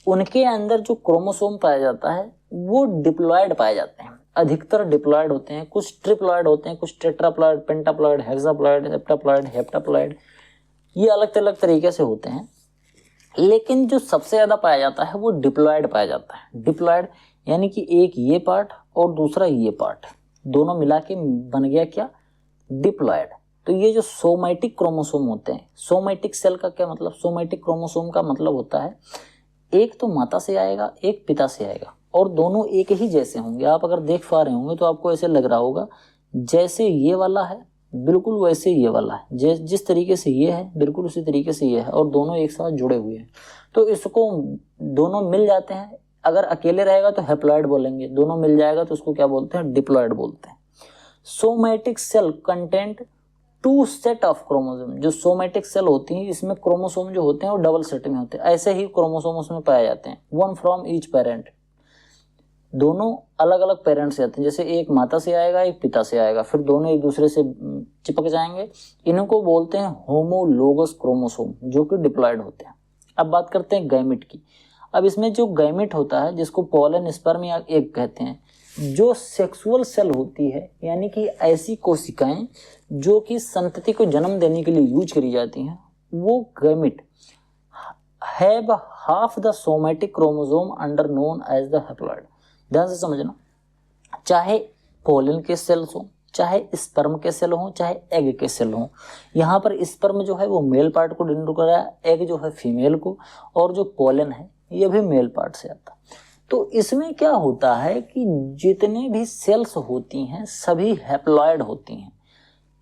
उनके अंदर जो क्रोमोसोम पाया जाता है वो डिप्लॉयड पाए जाते हैं। अधिकतर डिप्लॉयड होते हैं, कुछ ट्रिप्लॉयड होते हैं, कुछ टेट्राप्लॉयड, पेंटाप्लॉयड, हेक्साप्लॉयड, हेप्टाप्लॉयड, हेप्टाप्लॉयड, ये अलग अलग तरीके से होते हैं। लेकिन जो सबसे ज्यादा पाया जाता है वो डिप्लॉयड पाया जाता है। डिप्लॉयड यानी कि एक ये पार्ट और दूसरा ये पार्ट, दोनों मिला के बन गया क्या? डिप्लॉयड। तो ये जो सोमैटिक क्रोमोसोम होते हैं, सोमैटिक सेल का क्या मतलब? सोमैटिक क्रोमोसोम का मतलब होता है एक तो माता से आएगा, एक पिता से आएगा, और दोनों एक ही जैसे होंगे। आप अगर देख पा रहे होंगे तो आपको ऐसे लग रहा होगा जैसे ये वाला है बिल्कुल वैसे ये वाला है, जिस तरीके से ये है बिल्कुल उसी तरीके से ये है, और दोनों एक साथ जुड़े हुए हैं। तो इसको दोनों मिल जाते हैं। अगर अकेले रहेगा तो हैप्लॉयड बोलेंगे, दोनों मिल जाएगा तो उसको क्या बोलते हैं? डिप्लॉयड बोलते हैं। Somatic cell content 2 set of chromosome. जो सोमैटिक सेल होती है इसमें क्रोमोसोम जो होते हैं वो डबल सेट में होते हैं। ऐसे ही क्रोमोसोम उसमें पाए जाते हैं, 1 फ्रॉम ईच पेरेंट। दोनों अलग अलग पेरेंट्स से आते हैं, जैसे एक माता से आएगा एक पिता से आएगा, फिर दोनों एक दूसरे से चिपक जाएंगे। इनको बोलते हैं होमोलोगस क्रोमोसोम, जो कि डिप्लॉयड होते हैं। अब बात करते हैं गैमेट की। अब इसमें जो गैमेट होता है जिसको पोलन, स्पर्म या एग कहते हैं, जो सेक्सुअल सेल होती है, यानी कि ऐसी कोशिकाएं जो कि संतति को जन्म देने के लिए यूज करी जाती हैं, वो gamete have half the somatic chromosome under known as the haploid. ध्यान से समझना, चाहे पोलन के सेल्स हो, चाहे स्पर्म के सेल हो, चाहे एग के सेल हो। यहाँ पर स्पर्म जो है वो मेल पार्ट को डिनोट कर रहा है, एग जो है फीमेल को, और जो पोलन है ये भी मेल पार्ट से आता है। तो इसमें क्या होता है कि जितने भी सेल्स होती हैं सभी हैप्लॉयड होती हैं।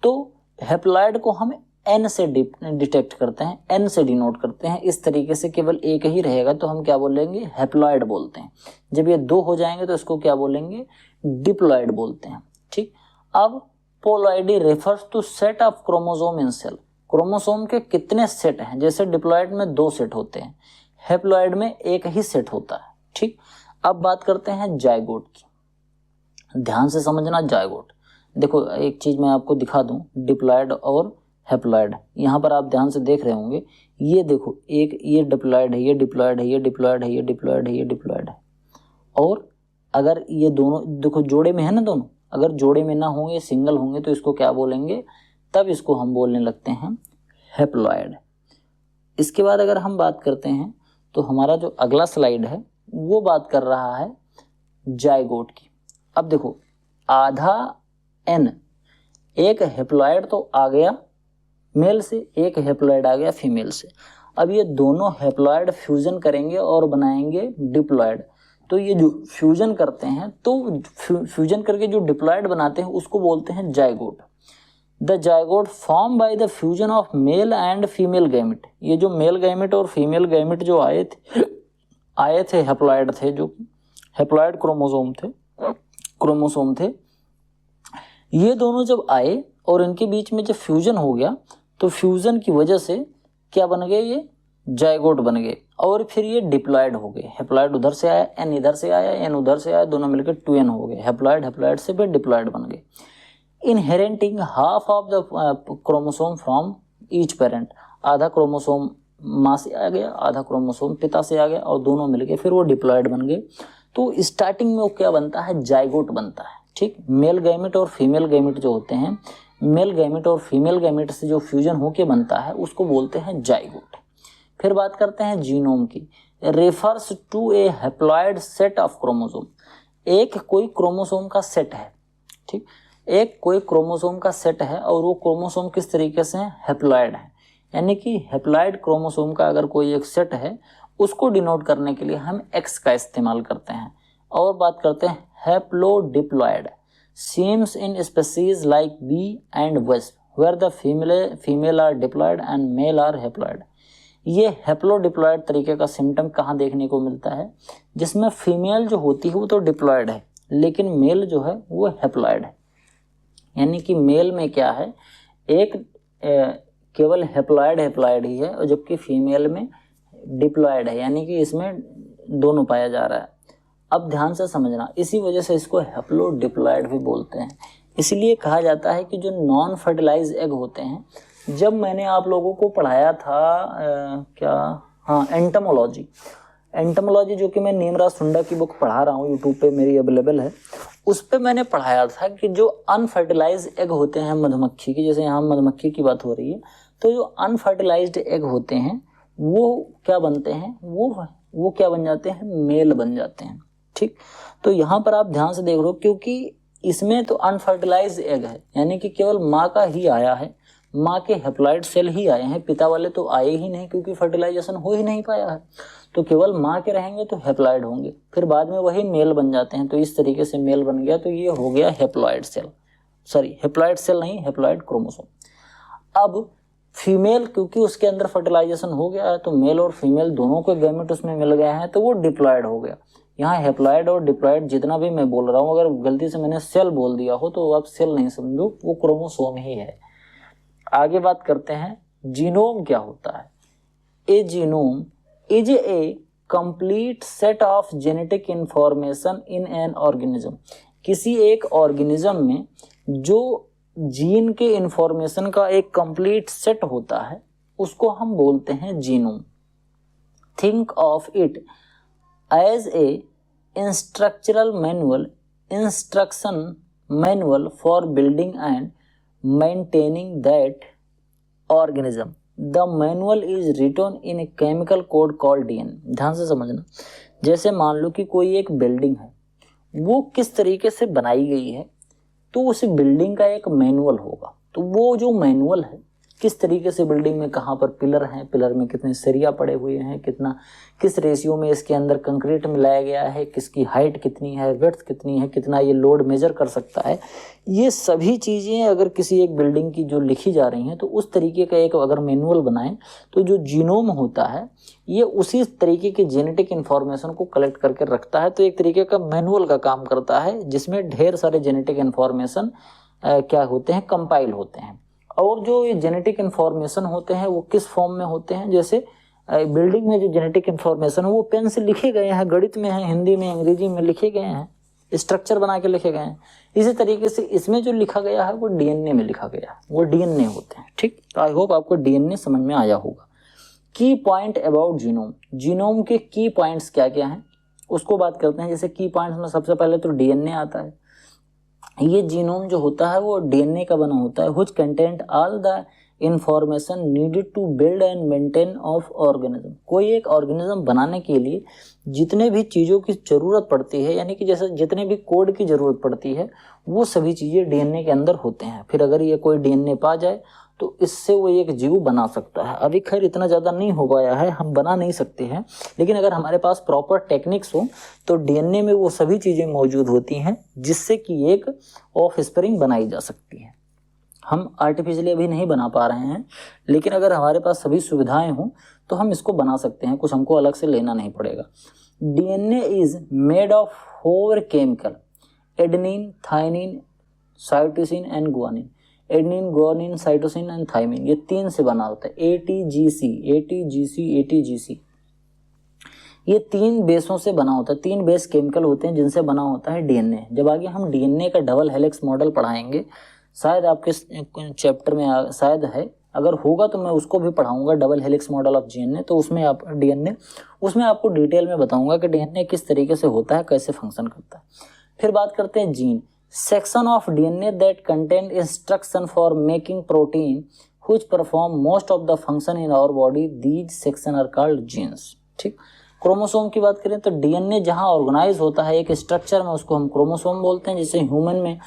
तो हैप्लॉयड को हम एन से डिटेक्ट करते हैं, एन से डिनोट करते हैं। इस तरीके से केवल एक ही रहेगा तो हम क्या बोलेंगे? हैप्लॉयड बोलते हैं। जब ये 2 हो जाएंगे तो इसको क्या बोलेंगे? डिप्लॉयड बोलते हैं। ठीक। अब polyploidy refers to set of chromosome in cell. Chromosome के कितने सेट हैं। जैसे डिप्लॉयड में 2 सेट होते हैं, हैप्लॉयड में एक ही सेट होता है। ठीक, अब बात करते हैं जाइगोट की। ध्यान से समझना जाइगोट। देखो एक चीज मैं आपको दिखा दूं, डिप्लॉयड और हैप्लॉयड, यहाँ पर आप ध्यान से देख रहे होंगे। ये देखो, एक ये डिप्लॉयड है, ये डिप्लॉयड है, ये डिप्लॉयड है, ये डिप्लॉयड है, ये डिप्लॉयड है। और अगर ये दोनों देखो जोड़े में है ना दोनों, अगर जोड़े में ना होंगे, सिंगल होंगे, तो इसको क्या बोलेंगे, तब इसको हम बोलने लगते हैं हैप्लॉयड। इसके बाद अगर हम बात करते हैं तो हमारा जो अगला स्लाइड है वो बात कर रहा है जाइगोट की। अब देखो आधा एन, एक हैप्लॉयड तो आ गया मेल से, एक हैप्लॉयड आ गया फीमेल से। अब ये दोनों हैप्लॉयड फ्यूजन करेंगे और बनाएंगे डिप्लॉयड। तो ये जो फ्यूजन करते हैं, तो फ्यूजन करके जो डिप्लॉयड बनाते हैं उसको बोलते हैं zygote. The zygote form by the fusion of male and female gamete. ये जो मेल गैमेट और फीमेल गैमेट जो आए थे हैप्लॉयड थे, जो हैप्लॉयड क्रोमोसोम थे, ये दोनों जब आए और इनके बीच में जब फ्यूजन हो गया, तो फ्यूजन की वजह से क्या बन गए, ये जाइगोट बन गए और फिर ये डिप्लॉयड हो गए। हैप्लॉयड उधर से आया, एन इधर से आया, एन उधर से आया, दोनों मिलकर 2n हो गए। हैप्लॉयड से फिर डिप्लॉयड बन गए। Inheriting half of the chromosome from each parent. आधा क्रोमोसोम माँ से आ गया, आधा क्रोमोसोम पिता से आ गया और दोनों मिलके फिर वो डिप्लॉयड बन गए। तो स्टार्टिंग में वो क्या बनता है, जाइगोट बनता है। ठीक, मेल गैमेट और फीमेल गैमेट जो होते हैं, मेल गैमेट और फीमेल गैमेट से जो फ्यूजन होके बनता है उसको बोलते हैं जाइगोट। फिर बात करते हैं जीनोम की। Refers to a haploid set of chromosome. एक कोई क्रोमोसोम का सेट है, ठीक, एक कोई क्रोमोसोम का सेट है और वो क्रोमोसोम किस तरीके से है, हैप्लॉयड है। यानी कि हैप्लॉयड क्रोमोसोम का अगर कोई एक सेट है, उसको डिनोट करने के लिए हम एक्स का इस्तेमाल करते हैं। और बात करते हैं haplodiploid. Seems in species like bee and wasp where the female are diploid and male are haploid. ये हैप्लोडिप्लॉयड तरीके का सिम्टम कहाँ देखने को मिलता है, जिसमें फीमेल जो होती है वो तो डिप्लॉयड है, लेकिन मेल जो है वो हैप्लॉयड है। यानी कि मेल में क्या है, एक केवल हैप्लॉयड ही है, और जबकि फीमेल में डिप्लॉयड है, यानी कि इसमें दोनों पाया जा रहा है। अब ध्यान से समझना, इसी वजह से इसको हैप्लोडिप्लॉयड भी बोलते हैं। इसलिए कहा जाता है कि जो नॉन फर्टिलाइज एग होते हैं, जब मैंने आप लोगों को पढ़ाया था एंटमोलॉजी जो कि मैं नीमराज सुंडा की बुक पढ़ा रहा हूँ, यूट्यूब पे मेरी अवेलेबल है, उस पे मैंने पढ़ाया था कि जो अनफर्टिलाइज्ड एग होते हैं मधुमक्खी की, जैसे यहाँ मधुमक्खी की बात हो रही है, तो जो अनफर्टिलाइज्ड एग होते हैं वो क्या बनते हैं, वो क्या बन जाते हैं, मेल बन जाते हैं। ठीक, तो यहाँ पर आप ध्यान से देख लो, क्योंकि इसमें तो अनफर्टिलाइज्ड एग है, यानी कि केवल माँ का ही आया है, माँ के हैप्लॉयड सेल ही आए हैं, पिता वाले तो आए ही नहीं, क्योंकि फर्टिलाइजेशन हो ही नहीं पाया है। तो केवल माँ के रहेंगे तो हैप्लॉयड होंगे, फिर बाद में वही मेल बन जाते हैं। तो इस तरीके से मेल बन गया, तो ये हो गया हैप्लॉयड सेल, हैप्लॉयड सेल नहीं, हैप्लॉयड क्रोमोसोम। अब फीमेल, क्योंकि उसके अंदर फर्टिलाइजेशन हो गया है, तो मेल और फीमेल दोनों के गैमेट उसमें मिल गए हैं, तो वो डिप्लॉयड हो गया। यहाँ हैप्लॉयड और डिप्लॉयड जितना भी मैं बोल रहा हूँ, अगर गलती से मैंने सेल बोल दिया हो तो आप सेल नहीं समझो, वो क्रोमोसोम ही है। आगे बात करते हैं जीनोम क्या होता है। A genome is a complete set of genetic information in an organism. किसी एक ऑर्गेनिज्म में जो जीन के इंफॉर्मेशन का एक कंप्लीट सेट होता है, उसको हम बोलते हैं genome. Think of it as a instruction manual for building and maintaining that organism. The manual is written in a chemical code called DNA. ध्यान से समझना, जैसे मान लो कि कोई एक बिल्डिंग है, वो किस तरीके से बनाई गई है, तो उस बिल्डिंग का एक मैनुअल होगा। तो वो जो मैनुअल है, किस तरीके से बिल्डिंग में कहाँ पर पिलर हैं, पिलर में कितने सरिया पड़े हुए हैं, किस रेशियो में इसके अंदर कंक्रीट मिलाया गया है, किसकी हाइट कितनी है, विड्थ कितनी है, कितना ये लोड मेजर कर सकता है, ये सभी चीज़ें अगर किसी एक बिल्डिंग की जो लिखी जा रही हैं, तो उस तरीके का एक अगर मैनुअल बनाएं, तो जो जीनोम होता है ये उसी तरीके की जेनेटिक इन्फॉर्मेशन को कलेक्ट करके रखता है। तो एक तरीके का मैनुअल का काम करता है, जिसमें ढेर सारे जेनेटिक इन्फॉर्मेशन क्या होते हैं, कंपाइल होते हैं। और जो ये जेनेटिक इन्फॉर्मेशन होते हैं वो किस फॉर्म में होते हैं, जैसे बिल्डिंग में जो जेनेटिक इन्फॉर्मेशन है वो पेन से लिखे गए हैं, गणित में है, हिंदी में, अंग्रेजी में लिखे गए हैं, स्ट्रक्चर बना के लिखे गए हैं। इसी तरीके से इसमें जो लिखा गया है वो डीएनए में लिखा गया है, वो डीएनए होते हैं। ठीक, तो आई होप आपको डीएनए समझ में आया होगा। की पॉइंट अबाउट जीनोम, जीनोम के की पॉइंट्स क्या क्या हैं उसको बात करते हैं। जैसे की पॉइंट्स में सबसे पहले तो डीएनए आता है। ये जीनोम जो होता है वो डीएनए का बना होता है, which content all the information needed to build and maintain of organism. कोई एक ऑर्गेनिज्म बनाने के लिए जितने भी चीज़ों की ज़रूरत पड़ती है, यानी कि जैसे जितने भी कोड की ज़रूरत पड़ती है वो सभी चीज़ें डीएनए के अंदर होते हैं। फिर अगर ये कोई डीएनए पा जाए तो इससे वो एक जीव बना सकता है। अभी खैर इतना ज़्यादा नहीं हो पाया है, हम बना नहीं सकते हैं, लेकिन अगर हमारे पास प्रॉपर टेक्निक्स हो तो डीएनए में वो सभी चीज़ें मौजूद होती हैं जिससे कि एक ऑफस्प्रिंग बनाई जा सकती है। हम आर्टिफिशियली अभी नहीं बना पा रहे हैं, लेकिन अगर हमारे पास सभी सुविधाएं हों तो हम इसको बना सकते हैं, कुछ हमको अलग से लेना नहीं पड़ेगा। DNA is made of 4 chemical, adenine, thymine, cytosine and guanine. Adenine, guanine, cytosine and thymine, ये 3 से बना होता है। एटीजीसी, ये 3 बेसों से बना होता है। 3 बेस केमिकल होते हैं जिनसे बना होता है डीएनए। जब आगे हम डीएनए का डबल हेलिक्स मॉडल पढ़ाएंगे, शायद आपके चैप्टर में शायद है, अगर होगा तो मैं उसको भी पढ़ाऊंगा, double helix model of DNA. तो उसमें आप डीएनए, उसमें आपको डिटेल में बताऊंगा कि डीएनए किस तरीके से होता है, कैसे फंक्शन करता है। फिर बात करते हैं gene, section of DNA that contain instruction for making protein which perform most of the function in our body, these section are called genes. ठीक, क्रोमोसोम की बात करें तो डीएनए जहां ऑर्गेनाइज होता है एक स्ट्रक्चर में, उसको हम क्रोमोसोम बोलते हैं। जैसे ह्यूमन में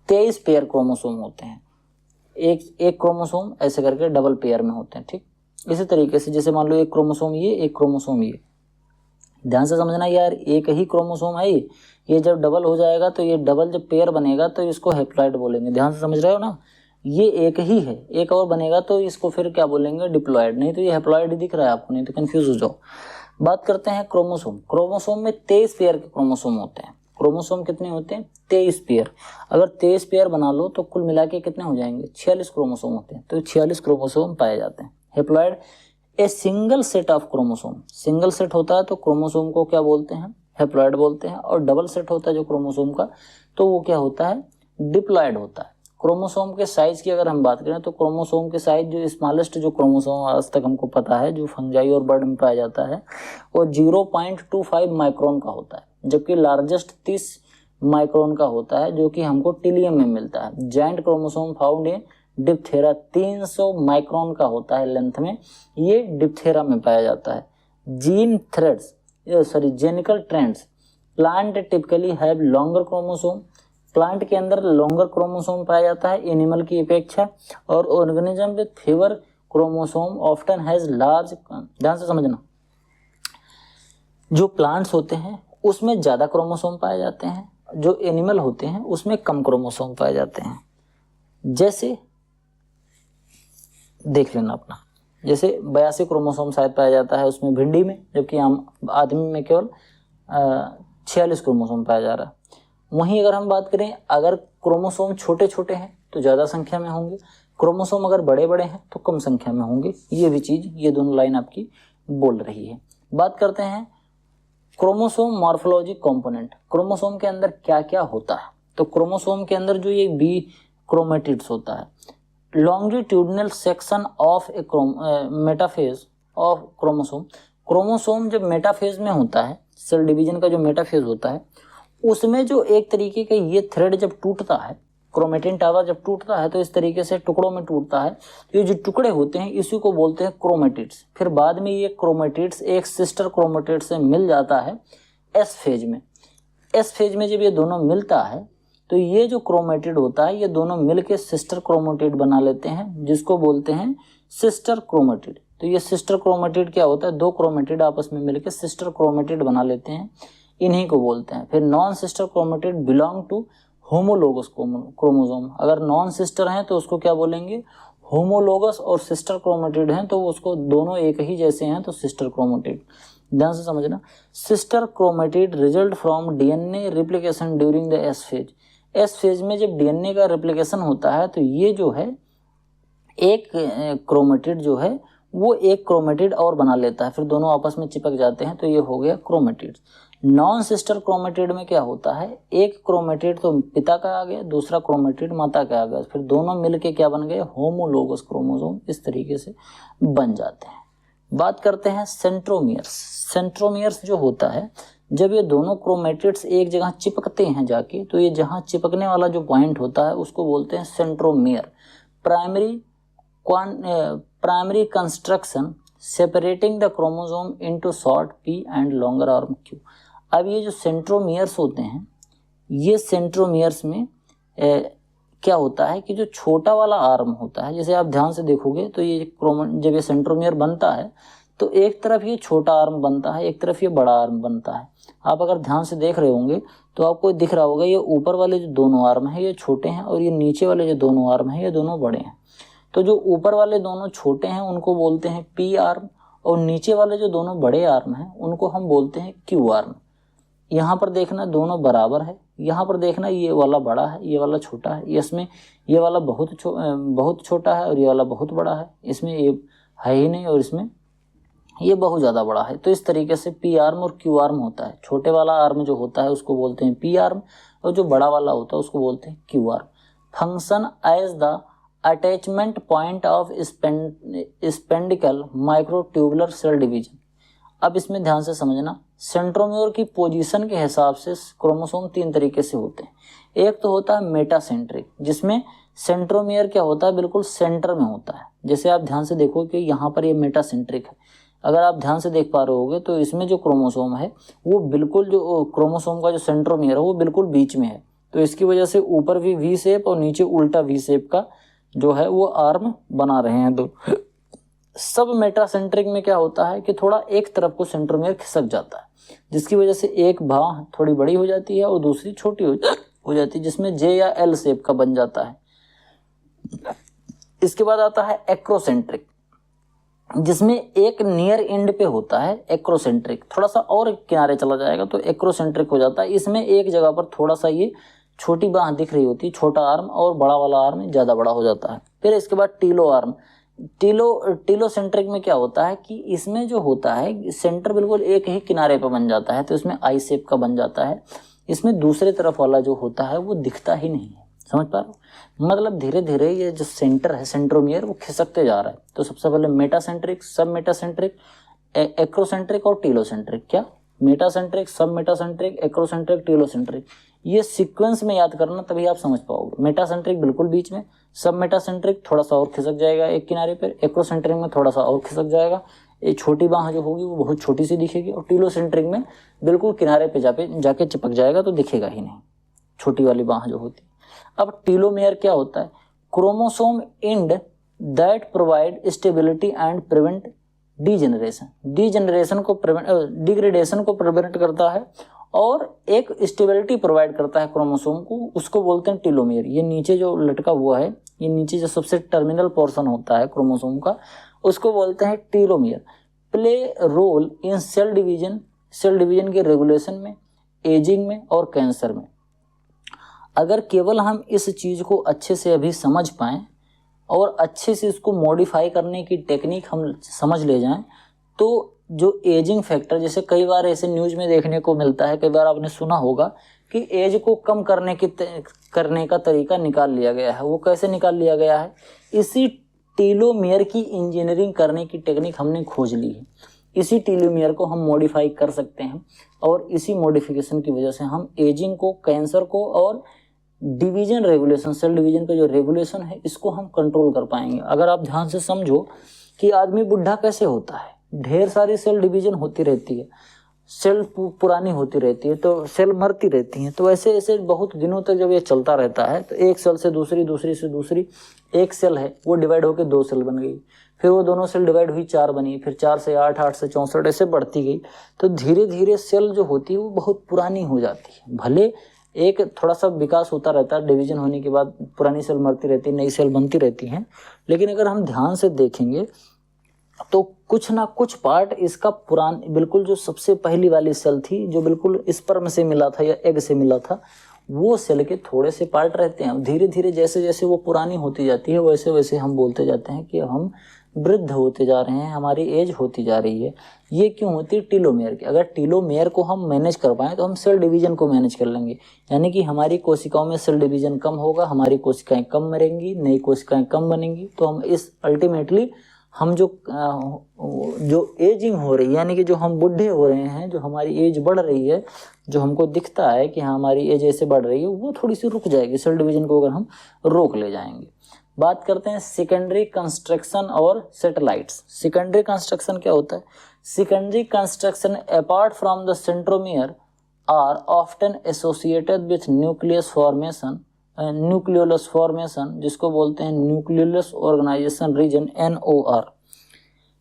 23 पेयर क्रोमोसोम होते हैं, एक क्रोमोसोम ऐसे करके डबल पेयर में होते हैं। ठीक, इसी तरीके से जैसे मान लो एक क्रोमोसोम ये, एक क्रोमोसोम ये, ध्यान से समझना यार, एक ही क्रोमोसोम है ये जब डबल हो जाएगा तो ये डबल जब पेयर बनेगा तो इसको हैप्लॉइड बोलेंगे। ध्यान से समझ रहे हो ना, ये एक ही है, एक और बनेगा तो इसको फिर क्या बोलेंगे, डिप्लॉइड। नहीं तो ये हैप्लॉइड ही दिख रहा है आपको, नहीं तो कंफ्यूज हो जाओ। बात करते हैं क्रोमोसोम। क्रोमोसोम में 23 पेयर के क्रोमोसोम होते हैं। क्रोमोसोम कितने होते हैं, 23 पेयर। अगर 23 पेयर बना लो तो कुल मिला के कितने हो जाएंगे, 46 क्रोमोसोम होते हैं। तो 46 क्रोमोसोम पाए जाते हैं। Haploid a single set of chromosome, single set होता है तो क्रोमोसोम को क्या बोलते हैं, हैप्लॉइड बोलते हैं। और डबल सेट होता है जो क्रोमोसोम का, तो वो क्या होता है, डिप्लॉइड होता है। क्रोमोसोम के साइज की अगर हम बात करें तो क्रोमोसोम के साइज जो स्मॉलेस्ट जो क्रोमोसोम आज तक हमको पता है, जो फंजाई और बर्ड में पाया जाता है, वो 0.25 माइक्रोन का होता है, जबकि लार्जेस्ट 30 माइक्रोन का होता है, जो कि हमको टिलियम में मिलता है। Giant chromosome found in Diptera 300 micron का होता है लेंथ में, ये डिप्थेरा में पाया जाता है। Gene threads, genical trends, plant typically have longer chromosome, plant के अंदर लॉन्गर क्रोमोसोम पाया जाता है एनिमल की अपेक्षा। और organism with favour chromosome often has large, ध्यान से समझना, जो प्लांट्स होते हैं उसमें ज्यादा क्रोमोसोम पाए जाते हैं, जो एनिमल होते हैं उसमें कम क्रोमोसोम पाए जाते हैं। जैसे देख लेना अपना, जैसे 82 क्रोमोसोम शायद पाया जाता है उसमें भिंडी में, जबकि हम आदमी में केवल 46 क्रोमोसोम पाया जा रहा है। वहीं अगर हम बात करें, अगर क्रोमोसोम छोटे छोटे हैं तो ज़्यादा संख्या में होंगे, क्रोमोसोम अगर बड़े बड़े हैं तो कम संख्या में होंगे। ये भी चीज़, ये दोनों लाइन आपकी बोल रही है। बात करते हैं क्रोमोसोम मॉर्फोलॉजी कंपोनेंट, क्रोमोसोम के अंदर क्या क्या होता है। तो क्रोमोसोम के अंदर जो ये बी क्रोमेटिड्स होता है, longitudinal section of A metaphase of chromosome. Chromosome जब मेटाफेज में होता है, सेल डिवीजन का जो मेटाफेज होता है, उसमें जो एक तरीके का ये थ्रेड जब टूटता है, क्रोमेटिन टावर जब टूटता है तो इस तरीके से टुकड़ों में टूटता है। तो ये जो टुकड़े होते हैं इसी को बोलते हैं क्रोमेटिड्स। फिर बाद में ये क्रोमेटिड्स एक सिस्टर क्रोमेटिड से मिल जाता है एस फेज में। एस फेज में जब ये दोनों मिलता है तो ये जो क्रोमेटिड होता है ये दोनों मिलके सिस्टर क्रोमेटिड बना लेते हैं, जिसको बोलते हैं सिस्टर क्रोमेटिड। तो ये सिस्टर क्रोमेटिड क्या होता है, 2 क्रोमेटिड आपस में मिलके सिस्टर क्रोमेटिड बना लेते हैं, इन्हीं को बोलते हैं। फिर non sister chromatid belong to homologous chromosome. अगर नॉन सिस्टर हैं तो उसको क्या बोलेंगे, होमोलोगस, और सिस्टर क्रोमेटिड हैं तो उसको दोनों एक ही जैसे हैं तो सिस्टर क्रोमेटिड। ध्यान से समझना, sister chromatid result from DNA replication during the S phase. S phase में जब डीएनए का रिप्लिकेशन होता है तो ये जो है एक क्रोमेटिड जो है वो एक क्रोमेटिड और बना लेता है, फिर दोनों आपस में चिपक जाते हैं, तो ये हो गया क्रोमेटिड। नॉन सिस्टर क्रोमेटिड में क्या होता है, एक क्रोमेटिड तो पिता का आ गया, दूसरा क्रोमेटिड माता का आ गया, फिर दोनों मिलके क्या बन गए, होमोलोगस क्रोमोसोम इस तरीके से बन जाते हैं। बात करते हैं सेंट्रोमियर्स। सेंट्रोमियर्स जो होता है, जब ये दोनों क्रोमेटिड्स एक जगह चिपकते हैं जाके, तो ये जहाँ चिपकने वाला जो पॉइंट होता है उसको बोलते हैं centromere. Primary constriction separating the chromosome into short P and longer arm Q. अब ये जो सेंट्रोमियर्स होते हैं, ये सेंट्रोमियर्स में क्या होता है कि जो छोटा वाला आर्म होता है, जैसे आप ध्यान से देखोगे तो ये जब ये सेंट्रोमियर बनता है तो एक तरफ ये छोटा आर्म बनता है, एक तरफ ये बड़ा आर्म बनता है। आप अगर ध्यान से देख रहे होंगे तो आपको दिख रहा होगा ये ऊपर वाले जो दोनों आर्म हैं ये छोटे हैं और ये नीचे वाले जो दोनों आर्म हैं ये दोनों बड़े हैं। तो जो ऊपर वाले दोनों छोटे हैं उनको बोलते हैं पी आर्म, और नीचे वाले जो दोनों बड़े आर्म हैं उनको हम बोलते हैं क्यू आर्म। यहाँ पर देखना दोनों बराबर है, यहाँ पर देखना ये वाला बड़ा है ये वाला छोटा है, इसमें ये वाला बहुत छोटा है और ये वाला बहुत बड़ा है, इसमें ये है ही नहीं और इसमें ये बहुत ज़्यादा बड़ा है। तो इस तरीके से पी आर्म और क्यू आर्म होता है। छोटे वाला आर्म जो होता है उसको बोलते हैं पी आर्म और जो बड़ा वाला होता है उसको बोलते हैं Q arm. Function as the attachment point of spindle microtubular cell division. अब इसमें ध्यान से समझना, सेंट्रोमियर की पोजीशन के हिसाब से क्रोमोसोम 3 तरीके से होते हैं। एक तो होता है मेटासेंट्रिक, जिसमें सेंट्रोमियर क्या होता है, बिल्कुल सेंटर में होता है। जैसे आप ध्यान से देखो कि यहाँ पर ये मेटासेंट्रिक है, अगर आप ध्यान से देख पा रहे होगे तो इसमें जो क्रोमोसोम है वो बिल्कुल, जो क्रोमोसोम का जो सेंट्रोमियर है वो बिल्कुल बीच में है, तो इसकी वजह से ऊपर भी वी शेप और नीचे उल्टा वी शेप का जो है वो आर्म बना रहे हैं। तो सब मेटासेंट्रिक में क्या होता है कि थोड़ा एक तरफ को सेंट्रोमियर खिसक जाता है, जिसकी वजह से एक बाह थोड़ी बड़ी हो जाती है और दूसरी छोटी हो जाती है, जिसमें जे या एल शेप का बन जाता है। इसके बाद आता है एक्रोसेंट्रिक, जिसमें एक नियर एंड पे होता है एक्रोसेंट्रिक, थोड़ा सा और किनारे चला जाएगा तो एक्रोसेंट्रिक हो जाता है। इसमें एक जगह पर थोड़ा सा ये छोटी बाह दिख रही होती है, छोटा आर्म, और बड़ा वाला आर्म ज़्यादा बड़ा हो जाता है। फिर इसके बाद टीलो आर्म। टीलोसेंट्रिक में क्या होता है कि इसमें जो होता है सेंटर बिल्कुल एक ही किनारे पर बन जाता है, तो इसमें आई शेप का बन जाता है। इसमें दूसरे तरफ वाला जो होता है वो दिखता ही नहीं है, समझ पा रहे हो? मतलब धीरे धीरे ये जो सेंटर है सेंट्रोमियर वो खिसकते जा रहा है। तो सबसे पहले मेटासेंट्रिक, सब मेटासेंट्रिक, एक्रोसेंट्रिक और टीलोसेंट्रिक। क्या? मेटासेंट्रिक, सब मेटासेंट्रिक, एक्रोसेंट्रिक, टीलोसेंट्रिक। ये सीक्वेंस में याद करना, तभी आप समझ पाओगे। मेटासेंट्रिक बिल्कुल बीच में, सब मेटासेंट्रिक थोड़ा सा और खिसक जाएगा एक किनारे पर, एक्रोसेंट्रिक में थोड़ा सा और खिसक जाएगा, ये छोटी बाह जो होगी वो बहुत छोटी सी दिखेगी, और टीलोसेंट्रिक में बिल्कुल किनारे पे जाके चिपक जाएगा तो दिखेगा ही नहीं, छोटी वाली बाह जो होती है। अब टीलोमेयर क्या होता है? Chromosome and that provide stability and prevent degeneration. Degradation को प्रिवेंट करता है और एक स्टेबिलिटी प्रोवाइड करता है क्रोमोसोम को, उसको बोलते हैं टीलोमेयर। ये नीचे जो लटका हुआ है, ये नीचे जो सबसे टर्मिनल पोर्शन होता है क्रोमोसोम का, उसको बोलते हैं telomere. Play role in cell division के रेगुलेशन में, एजिंग में और कैंसर में। अगर केवल हम इस चीज़ को अच्छे से अभी समझ पाएँ और अच्छे से इसको मॉडिफाई करने की टेक्निक हम समझ ले जाएं, तो जो एजिंग फैक्टर, जैसे कई बार ऐसे न्यूज़ में देखने को मिलता है, कई बार आपने सुना होगा कि एज को कम करने का तरीका निकाल लिया गया है। वो कैसे निकाल लिया गया है? इसी टीलोमेयर की इंजीनियरिंग करने की टेक्निक हमने खोज ली है। इसी टीलोमेयर को हम मॉडिफाई कर सकते हैं और इसी मॉडिफिकेशन की वजह से हम एजिंग को, कैंसर को और डिवीजन रेगुलेशन, सेल डिवीजन का जो रेगुलेशन है, इसको हम कंट्रोल कर पाएंगे। अगर आप ध्यान से समझो कि आदमी बुढ़ा कैसे होता है, ढेर सारी सेल डिवीजन होती रहती है, सेल पुरानी होती रहती है, तो सेल मरती रहती हैं, तो ऐसे ऐसे बहुत दिनों तक जब ये चलता रहता है तो एक सेल से दूसरी, दूसरी से दूसरी, एक सेल है वो डिवाइड होकर 2 सेल बन गई, फिर वो दोनों सेल डिवाइड हुई 4 बनी, फिर 4 से 8, 8 से 64 ऐसे बढ़ती गई। तो धीरे धीरे सेल जो होती है वो बहुत पुरानी हो जाती है। भले एक थोड़ा सा विकास होता रहता है, डिवीजन होने के बाद पुरानी सेल मरती रहती है, नई सेल बनती रहती हैं, लेकिन अगर हम ध्यान से देखेंगे तो कुछ ना कुछ पार्ट इसका बिल्कुल जो सबसे पहली वाली सेल थी, जो बिल्कुल स्पर्म से मिला था या एग से मिला था, वो सेल के थोड़े से पार्ट रहते हैं। धीरे धीरे जैसे जैसे वो पुरानी होती जाती है वैसे वैसे हम बोलते जाते हैं कि हम वृद्ध होते जा रहे हैं, हमारी एज होती जा रही है। ये क्यों होती है? टीलोमेयर की। अगर टीलोमेयर को हम मैनेज कर पाएँ तो हम सेल डिवीजन को मैनेज कर लेंगे, यानी कि हमारी कोशिकाओं में सेल डिवीजन कम होगा, हमारी कोशिकाएं कम मरेंगी, नई कोशिकाएं कम बनेंगी। तो हम इस अल्टीमेटली हम जो एजिंग हो रही है, यानी कि जो हम बुढ़े हो रहे हैं, जो हमारी एज बढ़ रही है, जो हमको दिखता है कि हाँ हमारी एज ऐसे बढ़ रही है, वो थोड़ी सी रुक जाएगी सेल डिवीजन को अगर हम रोक ले जाएंगे। बात करते हैं सेकेंडरी कंस्ट्रक्शन और सैटेलाइट्स। सेकेंडरी कंस्ट्रक्शन क्या होता है? Secondary construction apart from the centromere are often associated with nucleus formation, nucleolus formation, जिसको बोलते हैं nucleolus organisation region, NOR।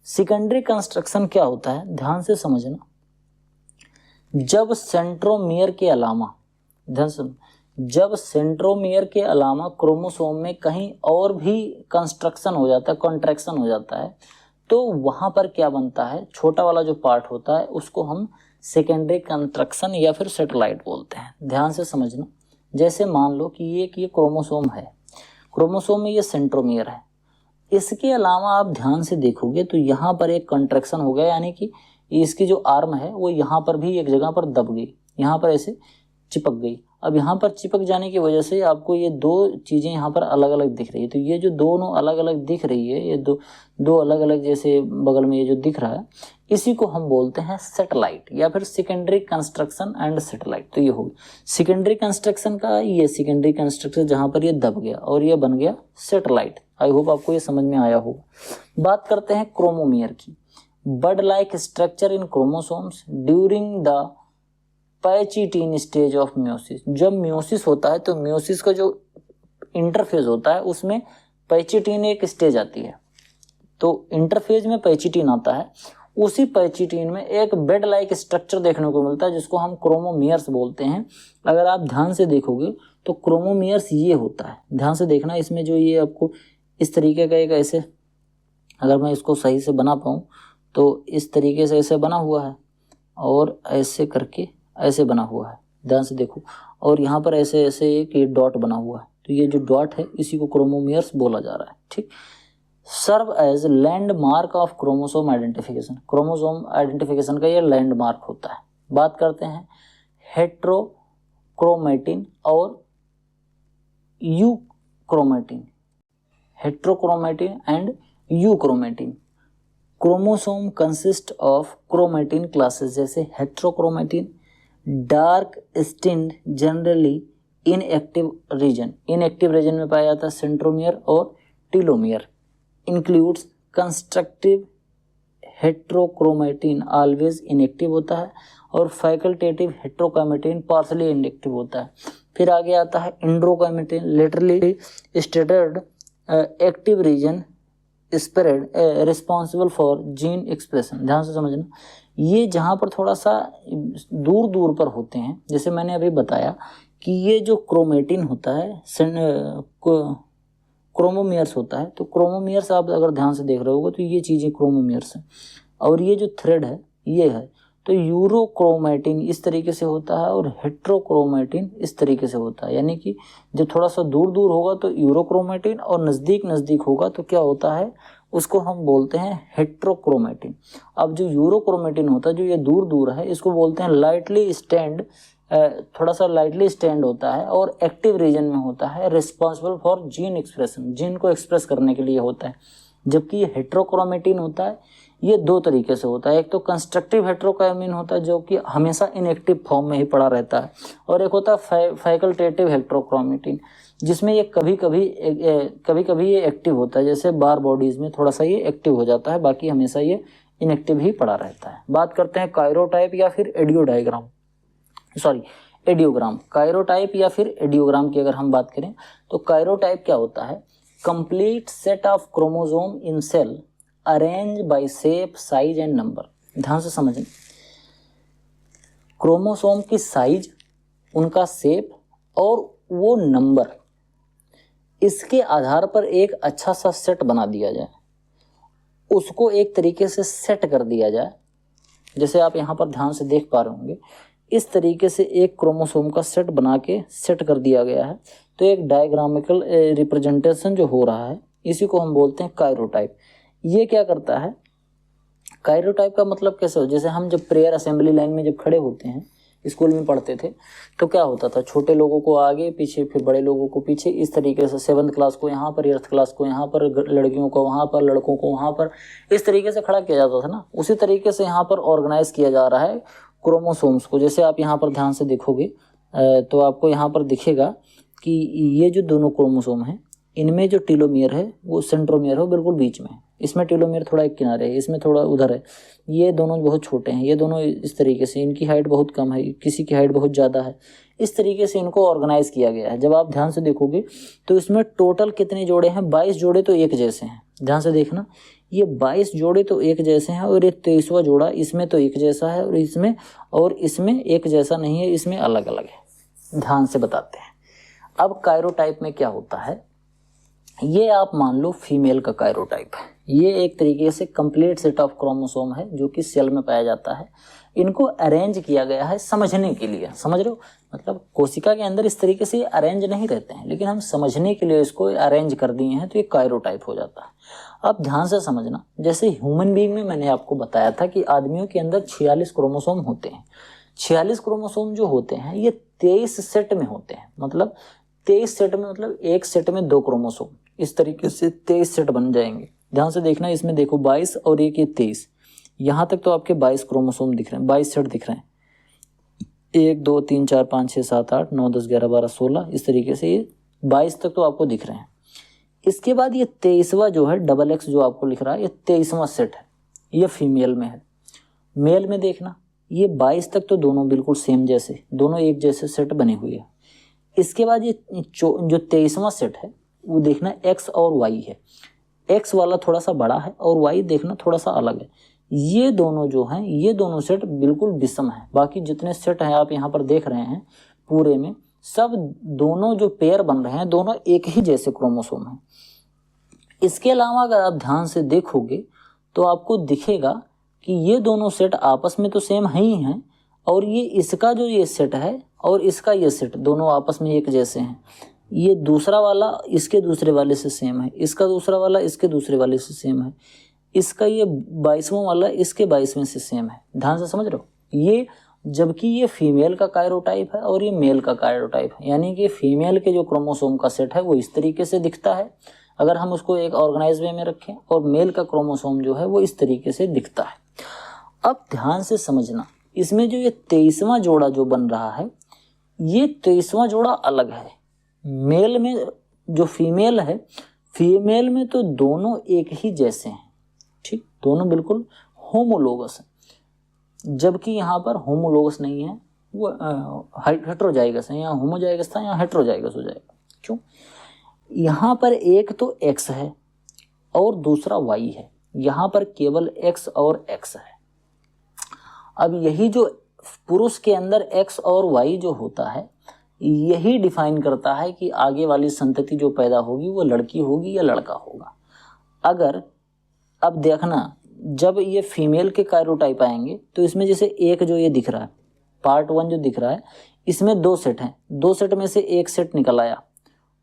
Secondary construction क्या होता है? ध्यान से समझना। जब सेंट्रोमियर के अलावा, जब सेंट्रोमियर के अलावा क्रोमोसोम में कहीं और भी कंस्ट्रक्शन हो जाता है, कॉन्ट्रैक्शन हो जाता है, तो वहां पर क्या बनता है? छोटा वाला जो पार्ट होता है उसको हम सेकेंडरी कंस्ट्रक्शन या फिर सैटेलाइट बोलते हैं। ध्यान से समझना। जैसे मान लो कि ये क्रोमोसोम है, क्रोमोसोम में ये सेंट्रोमियर है, इसके अलावा आप ध्यान से देखोगे तो यहाँ पर एक कंट्रैक्शन हो गया, यानी कि इसकी जो आर्म है वो यहाँ पर भी एक जगह पर दब गई, यहाँ पर ऐसे चिपक गई। अब यहाँ पर चिपक जाने की वजह से आपको ये दो चीज़ें यहाँ पर अलग अलग दिख रही है। तो ये जो दोनों अलग अलग दिख रही है, ये दो अलग अलग जैसे बगल में ये जो दिख रहा है, इसी को हम बोलते हैं सैटेलाइट या फिर सेकेंडरी कंस्ट्रक्शन एंड सैटेलाइट। तो ये होगी सेकेंडरी कंस्ट्रक्शन का, ये सेकेंडरी कंस्ट्रक्शन जहाँ पर ये दब गया और ये बन गया सैटेलाइट। आई होप आपको ये समझ में आया होगा। बात करते हैं क्रोमोमियर की। Bud like structure in chromosomes during the pachytene stage of meiosis. जब म्योसिस होता है तो म्योसिस का जो इंटरफेज होता है उसमें पैचिटीन एक स्टेज आती है, तो इंटरफेज में पैचिटीन आता है। उसी पैचिटीन में एक बेड लाइक स्ट्रक्चर देखने को मिलता है जिसको हम क्रोमोमियर्स बोलते हैं। अगर आप ध्यान से देखोगे तो क्रोमोमियर्स ये होता है, ध्यान से देखना। इसमें जो ये आपको इस तरीके का एक ऐसे, अगर मैं इसको सही से बना पाऊँ तो इस तरीके से ऐसे बना हुआ है और ऐसे करके ऐसे बना हुआ है, ध्यान से देखो। और यहाँ पर ऐसे ऐसे एक ये डॉट बना हुआ है, तो ये जो डॉट है इसी को क्रोमोमियर्स बोला जा रहा है, ठीक। Serve as landmark of chromosome identification. Chromosome identification का ये लैंडमार्क होता है। बात करते हैं हेट्रोक्रोमेटिन और euchromatin. Heterochromatin and euchromatin. Chromosome consist of chromatin classes, जैसे heterochromatin dark stained generally inactive region, inactive region में पाया जाता है सेंट्रोमियर और telomere. Includes constructive heterochromatin always inactive होता है और फैकल्टेटिव हेट्रोक्रोमेटिन पार्शली इनएक्टिव होता है। फिर आगे आता है euchromatin laterally stated active region spread responsible for gene expression. ध्यान से समझना, ये जहाँ पर थोड़ा सा दूर दूर पर होते हैं, जैसे मैंने अभी बताया कि ये जो क्रोमेटिन होता है क्रोमोमियर्स होता है, तो क्रोमोमियर्स आप अगर ध्यान से देख रहे होगे तो ये चीज़ें क्रोमोमियर्स हैं। और ये जो थ्रेड है ये है, तो यूरोक्रोमेटिन इस तरीके से होता है और हेट्रोक्रोमेटिन इस तरीके से होता है। यानी कि जब थोड़ा सा दूर दूर होगा तो यूरोक्रोमेटिन और नज़दीक नज़दीक होगा तो क्या होता है, उसको हम बोलते हैं हेट्रोक्रोमेटिन। अब जो यूरोक्रोमेटिन होता है, जो ये दूर दूर है, इसको बोलते हैं लाइटली स्टैंड, थोड़ा सा लाइटली स्टैंड होता है और एक्टिव रीजन में होता है, responsible for gene expression, gene को एक्सप्रेस करने के लिए होता है। जबकि ये हेट्रोक्रोमेटिन होता है, ये दो तरीके से होता है। एक तो कंस्ट्रक्टिव हेट्रोक्रोमेटिन होता है जो कि हमेशा इनएक्टिव फॉर्म में ही पड़ा रहता है, और एक होता है फैकल्टेटिव हेट्रोक्रोमेटिन जिसमें ये कभी कभी ये एक्टिव होता है, जैसे बार बॉडीज में थोड़ा सा ये एक्टिव हो जाता है, बाकी हमेशा ये इनएक्टिव ही पड़ा रहता है। बात करते हैं कायरोटाइप या फिर एडियोग्राम। कायरोटाइप या फिर एडियोग्राम की अगर हम बात करें तो कायरोटाइप क्या होता है, complete set of chromosome in cell arrange by shape size and number. ध्यान से समझें, क्रोमोसोम की साइज, उनका शेप और वो नंबर, इसके आधार पर एक अच्छा सा सेट बना दिया जाए, उसको एक तरीके से सेट कर दिया जाए। जैसे आप यहाँ पर ध्यान से देख पा रहे होंगे इस तरीके से एक क्रोमोसोम का सेट बना के सेट कर दिया गया है। तो एक डायग्रामिकल रिप्रेजेंटेशन जो हो रहा है इसी को हम बोलते हैं कायरोटाइप। ये क्या करता है, कायरोटाइप का मतलब कैसे हो, जैसे हम जब प्रेयर असेंबली लाइन में जब खड़े होते हैं, स्कूल में पढ़ते थे, तो क्या होता था, छोटे लोगों को आगे पीछे, फिर बड़े लोगों को पीछे, इस तरीके से 7th क्लास को यहाँ पर, 8th क्लास को यहाँ पर, लड़कियों को वहाँ पर, लड़कों को वहाँ पर, इस तरीके से खड़ा किया जाता था ना। उसी तरीके से यहाँ पर ऑर्गेनाइज किया जा रहा है क्रोमोसोम्स को। जैसे आप यहाँ पर ध्यान से देखोगे तो आपको यहाँ पर दिखेगा कि ये जो दोनों क्रोमोसोम हैं इनमें जो टेलोमियर है वो सेंट्रोमियर है बिल्कुल बीच में है। इसमें टेलोमियर थोड़ा एक किनारे है, इसमें थोड़ा उधर है। ये दोनों बहुत छोटे हैं, ये दोनों इस तरीके से, इनकी हाइट बहुत कम है, किसी की हाइट बहुत ज़्यादा है। इस तरीके से इनको ऑर्गेनाइज किया गया है। जब आप ध्यान से देखोगे तो इसमें टोटल कितने जोड़े हैं, 22 जोड़े तो एक जैसे हैं। ध्यान से देखना, ये 22 जोड़े तो एक जैसे हैं और ये 23वां जोड़ा इसमें तो एक जैसा है और इसमें एक जैसा नहीं है, इसमें अलग अलग है। ध्यान से बताते हैं। अब कायरोटाइप में क्या होता है, ये आप मान लो फीमेल का कायरोटाइप है। ये एक तरीके से कंप्लीट सेट ऑफ क्रोमोसोम है जो कि सेल में पाया जाता है। इनको अरेंज किया गया है समझने के लिए, समझ रहे हो, मतलब कोशिका के अंदर इस तरीके से अरेंज नहीं रहते हैं, लेकिन हम समझने के लिए इसको अरेंज कर दिए हैं तो ये कायरोटाइप हो जाता है। अब ध्यान से समझना, जैसे ह्यूमन बीइंग में मैंने आपको बताया था कि आदमियों के अंदर 46 क्रोमोसोम होते हैं। 46 क्रोमोसोम जो होते हैं ये 23 सेट में होते हैं। मतलब 23 सेट में, मतलब एक सेट में 2 क्रोमोसोम, इस तरीके से 23 सेट बन जाएंगे। ध्यान से देखना, इसमें देखो 22 और एक ये 23, यहाँ तक तो आपके 22 क्रोमोसोम दिख रहे हैं, 22 सेट दिख रहे हैं। 1 2 3 4 5 6 7 8 9 10 11 12 16, इस तरीके से ये 22 तक तो आपको दिख रहे हैं। इसके बाद ये 23वां जो है XX जो आपको लिख रहा है, ये 23वां सेट है, ये फीमेल में है। मेल में देखना, ये 22 तक तो दोनों बिल्कुल सेम जैसे, दोनों एक जैसे सेट बने हुए हैं। इसके बाद ये जो 23वां सेट है वो देखना X और Y है। X वाला थोड़ा सा बड़ा है और Y देखना थोड़ा सा अलग है। ये दोनों जो हैं, ये दोनों सेट बिल्कुल विषम है। बाकी जितने सेट हैं आप यहाँ पर देख रहे हैं पूरे में, सब दोनों जो पेयर बन रहे हैं दोनों एक ही जैसे क्रोमोसोम हैं। इसके अलावा अगर आप ध्यान से देखोगे तो आपको दिखेगा कि ये दोनों सेट आपस में तो सेम है ही हैं, और ये इसका जो ये सेट है और इसका ये सेट दोनों आपस में एक जैसे हैं। ये दूसरा वाला इसके दूसरे वाले से सेम है, इसका दूसरा वाला इसके दूसरे वाले से सेम है, इसका ये 22वां वाला इसके 22वें से सेम है। ध्यान से समझ रहे हो, ये जबकि ये फीमेल का कायरोटाइप है और ये मेल का कायरोटाइप है। यानी कि फीमेल के जो क्रोमोसोम का सेट है वो इस तरीके से दिखता है अगर हम उसको एक ऑर्गेनाइज वे में रखें, और मेल का क्रोमोसोम जो है वो इस तरीके से दिखता है। अब ध्यान से समझना, इसमें जो ये 23वां जोड़ा जो बन रहा है, ये 23वां जोड़ा अलग है। मेल में जो फीमेल है, फीमेल में तो दोनों एक ही जैसे हैं, ठीक, दोनों बिल्कुल होमोलोगस हैं। जबकि यहाँ पर होमोलोगस नहीं है, वो हेट्रोजाइगस है। यहाँ होमोजाइगस था, यहाँ हेट्रोजाइगस हो जाएगा। क्यों? यहाँ पर एक तो X है और दूसरा Y है, यहाँ पर केवल X और X है। अब यही जो पुरुष के अंदर X और Y जो होता है, यही डिफाइन करता है कि आगे वाली संतति जो पैदा होगी वो लड़की होगी या लड़का होगा। अगर अब देखना, जब ये फीमेल के कायरोटाइप आएंगे तो इसमें जैसे एक जो ये दिख रहा है, पार्ट 1 जो दिख रहा है, इसमें 2 सेट हैं। 2 सेट में से एक सेट निकल आया,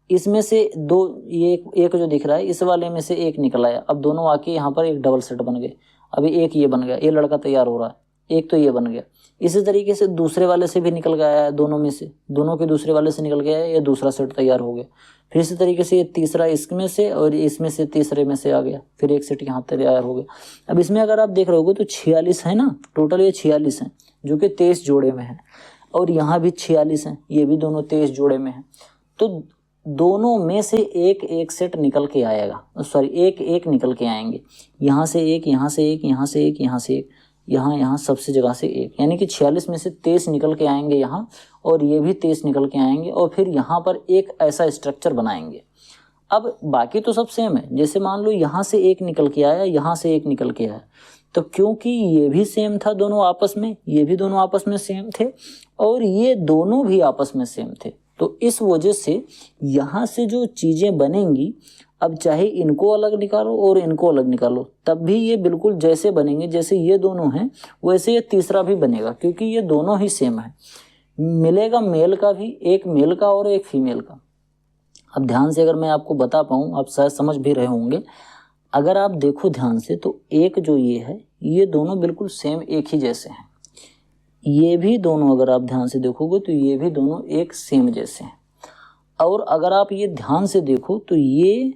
इसमें से 2, ये एक जो दिख रहा है इस वाले में से एक निकल आया। अब दोनों आके यहाँ पर एक डबल सेट बन गए। अभी एक ये बन गया, ये लड़का तैयार हो रहा है, एक तो ये बन गया। इसी तरीके से दूसरे वाले से भी निकल गया है, दोनों में से, दोनों के दूसरे वाले से निकल गया है, ये दूसरा सेट तैयार हो गया। फिर इसी तरीके से ये तीसरा इसमें से और इसमें से तीसरे में से आ गया, फिर एक सेट यहाँ तैयार हो गया। अब इसमें अगर आप देख रहे होगे तो 46 है ना, टोटल ये 46 हैं, जो कि 23 जोड़े में है, और यहाँ भी 46 हैं, ये भी दोनों 23 जोड़े में है। तो दोनों में से एक एक सेट निकल के आएगा, सॉरी एक एक निकल के आएंगे। यहाँ से एक, यहाँ से एक, यहाँ से एक, यहाँ से एक, यहाँ सबसे जगह से एक, यानी कि 46 में से 23 निकल के आएंगे यहाँ, और ये भी 23 निकल के आएंगे, और फिर यहाँ पर एक ऐसा स्ट्रक्चर बनाएंगे। अब बाकी तो सब सेम है, जैसे मान लो यहाँ से एक निकल के आया, यहाँ से एक निकल के आया, तो क्योंकि ये भी सेम था दोनों आपस में, ये भी दोनों आपस में सेम थे, और ये दोनों भी आपस में सेम थे, तो इस वजह से यहाँ से जो चीज़ें बनेंगी, अब चाहे इनको अलग निकालो और इनको अलग निकालो, तब भी ये बिल्कुल जैसे बनेंगे, जैसे ये दोनों हैं वैसे ये तीसरा भी बनेगा, क्योंकि ये दोनों ही सेम है। मिलेगा मेल का भी, एक मेल का और एक फीमेल का। अब ध्यान से अगर मैं आपको बता पाऊँ, आप शायद समझ भी रहे होंगे, अगर आप देखो ध्यान से तो एक जो ये है, ये दोनों बिल्कुल सेम एक ही जैसे हैं। ये भी दोनों अगर आप ध्यान से देखोगे तो ये भी दोनों एक सेम जैसे हैं। और अगर आप ये ध्यान से देखो तो ये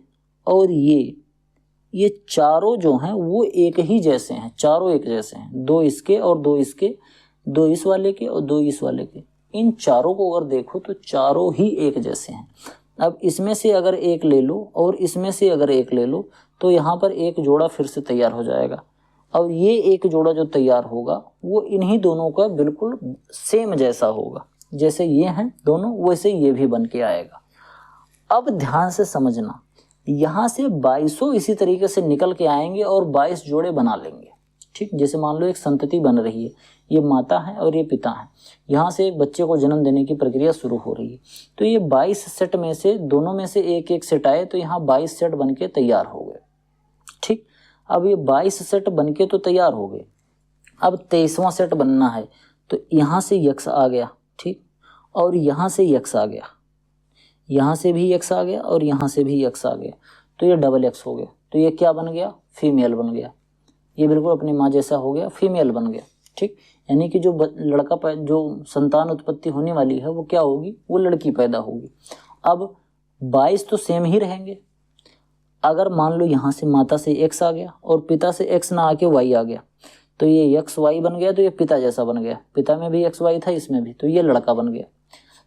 और ये चारों जो हैं वो एक ही जैसे हैं, चारों एक जैसे हैं। दो इसके और दो इसके, दो इस वाले के और दो इस वाले के, इन चारों को अगर देखो तो चारों ही एक जैसे हैं। अब इसमें से अगर एक ले लो और इसमें से अगर एक ले लो तो यहाँ पर एक जोड़ा फिर से तैयार हो जाएगा। और ये एक जोड़ा जो तैयार होगा वो इन्हीं दोनों का बिल्कुल सेम जैसा होगा, जैसे ये हैं दोनों वैसे ये भी बन के आएगा। अब ध्यान से समझना, यहाँ से 2200 इसी तरीके से निकल के आएंगे और 22 जोड़े बना लेंगे। ठीक, जैसे मान लो एक संतति बन रही है, ये माता है और ये पिता है, यहाँ से एक बच्चे को जन्म देने की प्रक्रिया शुरू हो रही है। तो ये 22 सेट में से दोनों में से एक एक सेट आए तो यहाँ 22 सेट बन के तैयार हो गए। ठीक, अब ये 22 सेट बन के तो तैयार हो गए। अब 23वां सेट बनना है तो यहाँ से यक्स आ गया, ठीक, और यहाँ से यक्स आ गया, यहाँ से भी यक्स आ गया और यहाँ से भी यक्स आ गया, तो ये डबल एक्स हो गया। तो ये क्या बन गया? फीमेल बन गया। ये बिल्कुल अपनी माँ जैसा हो गया, फीमेल बन गया। ठीक, यानी कि जो लड़का जो संतान उत्पत्ति होने वाली है वो क्या होगी? वो लड़की पैदा होगी। अब 22 तो सेम ही रहेंगे। अगर मान लो यहाँ से माता से एक्स आ गया और पिता से एक्स ना आके वाई आ गया, तो ये एक्स वाई बन गया, तो ये पिता जैसा बन गया। पिता में भी एक्स वाई था, इसमें भी, तो ये लड़का बन गया।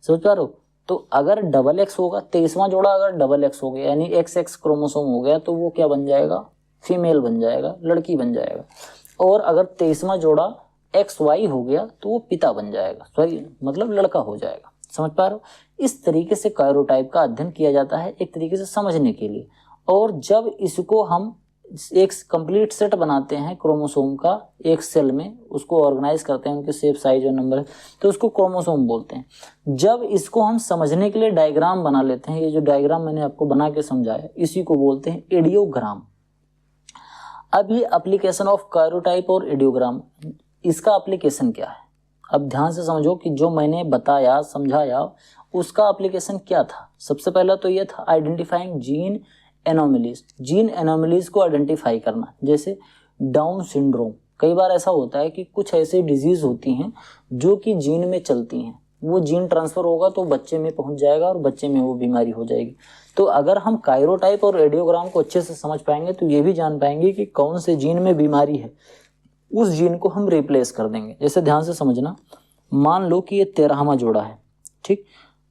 समझ पा रहे हो? तो अगर डबल एक्स होगा, 23वां जोड़ा अगर डबल एक्स हो गया यानी एक्स एक्स क्रोमोसोम हो गया, तो वो क्या बन जाएगा? फीमेल बन जाएगा, लड़की बन जाएगा। और अगर 23वां जोड़ा एक्स वाई हो गया तो वो पिता बन जाएगा, सॉरी मतलब लड़का हो जाएगा। समझ पा रहे हो? इस तरीके से कार्योटाइप का अध्ययन किया जाता है एक तरीके से समझने के लिए। और जब इसको हम एक कंप्लीट सेट बनाते हैं क्रोमोसोम का एक सेल में, उसको ऑर्गेनाइज करते हैं, उनके शेप, साइज और नंबर, तो उसको क्रोमोसोम बोलते हैं। जब इसको हम समझने के लिए डायग्राम बना लेते हैं, ये जो डायग्राम मैंने आपको बना के समझाया, इसी को बोलते हैं एडियोग्राम। अब ये एप्लीकेशन ऑफ कार्योटाइप और एडियोग्राम, इसका एप्लीकेशन क्या है? अब ध्यान से समझो कि जो मैंने बताया, समझाया, उसका एप्लीकेशन क्या था। सबसे पहला तो ये था identifying gene anomalies, gene anomalies को आइडेंटिफाई करना। जैसे डाउन सिंड्रोम, कई बार ऐसा होता है कि कुछ ऐसे डिजीज होती हैं जो कि जीन में चलती हैं, वो जीन ट्रांसफर होगा तो बच्चे में पहुंच जाएगा और बच्चे में वो बीमारी हो जाएगी। तो अगर हम कार्योटाइप और एडियोग्राम को अच्छे से समझ पाएंगे तो ये भी जान पाएंगे कि कौन से जीन में बीमारी है, उस जीन को हम रिप्लेस कर देंगे। जैसे ध्यान से समझना, मान लो कि ये 13वां जोड़ा है, ठीक।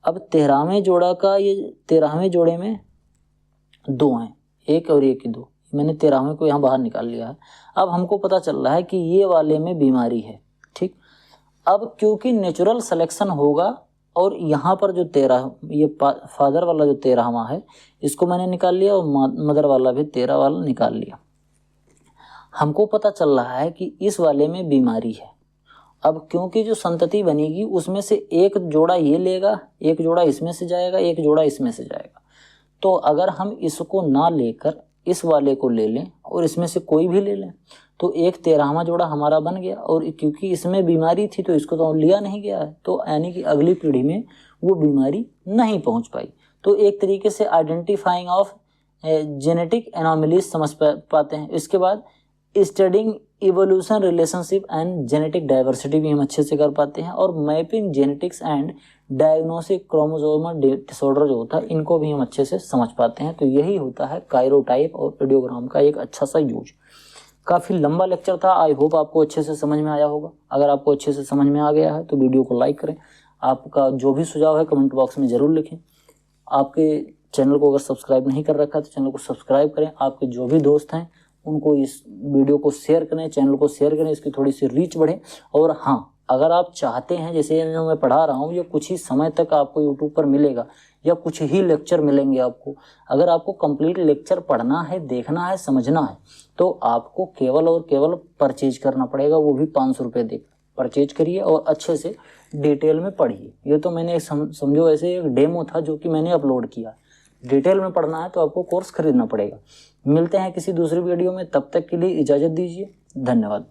अब 13वें जोड़ा का, ये 13वें जोड़े में 2 हैं, एक और एक ही 2, मैंने 13वें को यहाँ बाहर निकाल लिया है। अब हमको पता चल रहा है कि ये वाले में बीमारी है, ठीक। अब क्योंकि नेचुरल सिलेक्शन होगा और यहाँ पर जो 13, ये फादर वाला जो 13वां है, इसको मैंने निकाल लिया और मदर वाला भी 13 वाला निकाल लिया। हमको पता चल रहा है कि इस वाले में बीमारी है। अब क्योंकि जो संतति बनेगी उसमें से एक जोड़ा ये लेगा, एक जोड़ा इसमें से जाएगा, एक जोड़ा इसमें से जाएगा। तो अगर हम इसको ना लेकर इस वाले को ले लें और इसमें से कोई भी ले लें तो एक 13वां जोड़ा हमारा बन गया। और क्योंकि इसमें बीमारी थी तो इसको तो लिया नहीं गया है, तो यानी कि अगली पीढ़ी में वो बीमारी नहीं पहुंच पाई। तो एक तरीके से आइडेंटिफाइंग ऑफ जेनेटिक एनोमलीज समझ पाते हैं। इसके बाद studying evolution relationship and genetic diversity भी हम अच्छे से कर पाते हैं। और mapping genetics and diagnosis chromosomal disorder जो होता है, इनको भी हम अच्छे से समझ पाते हैं। तो यही होता है कार्योटाइप और एडियोग्राम का एक अच्छा सा यूज। काफ़ी लंबा लेक्चर था, आई होप आपको अच्छे से समझ में आया होगा। अगर आपको अच्छे से समझ में आ गया है तो वीडियो को लाइक करें। आपका जो भी सुझाव है कमेंट बॉक्स में ज़रूर लिखें। आपके चैनल को अगर सब्सक्राइब नहीं कर रखा है तो चैनल को सब्सक्राइब करें। आपके जो भी दोस्त हैं उनको इस वीडियो को शेयर करें, चैनल को शेयर करें, इसकी थोड़ी सी रीच बढ़े। और हाँ, अगर आप चाहते हैं, जैसे जो मैं पढ़ा रहा हूँ ये कुछ ही समय तक आपको यूट्यूब पर मिलेगा या कुछ ही लेक्चर मिलेंगे आपको। अगर आपको कंप्लीट लेक्चर पढ़ना है, देखना है, समझना है तो आपको केवल और केवल परचेज करना पड़ेगा, वो भी 500 रुपये देकर। परचेज करिए और अच्छे से डिटेल में पढ़िए। ये तो मैंने समझो ऐसे एक डेमो था जो कि मैंने अपलोड किया। डिटेल में पढ़ना है तो आपको कोर्स खरीदना पड़ेगा। मिलते हैं किसी दूसरी वीडियो में, तब तक के लिए इजाज़त दीजिए। धन्यवाद।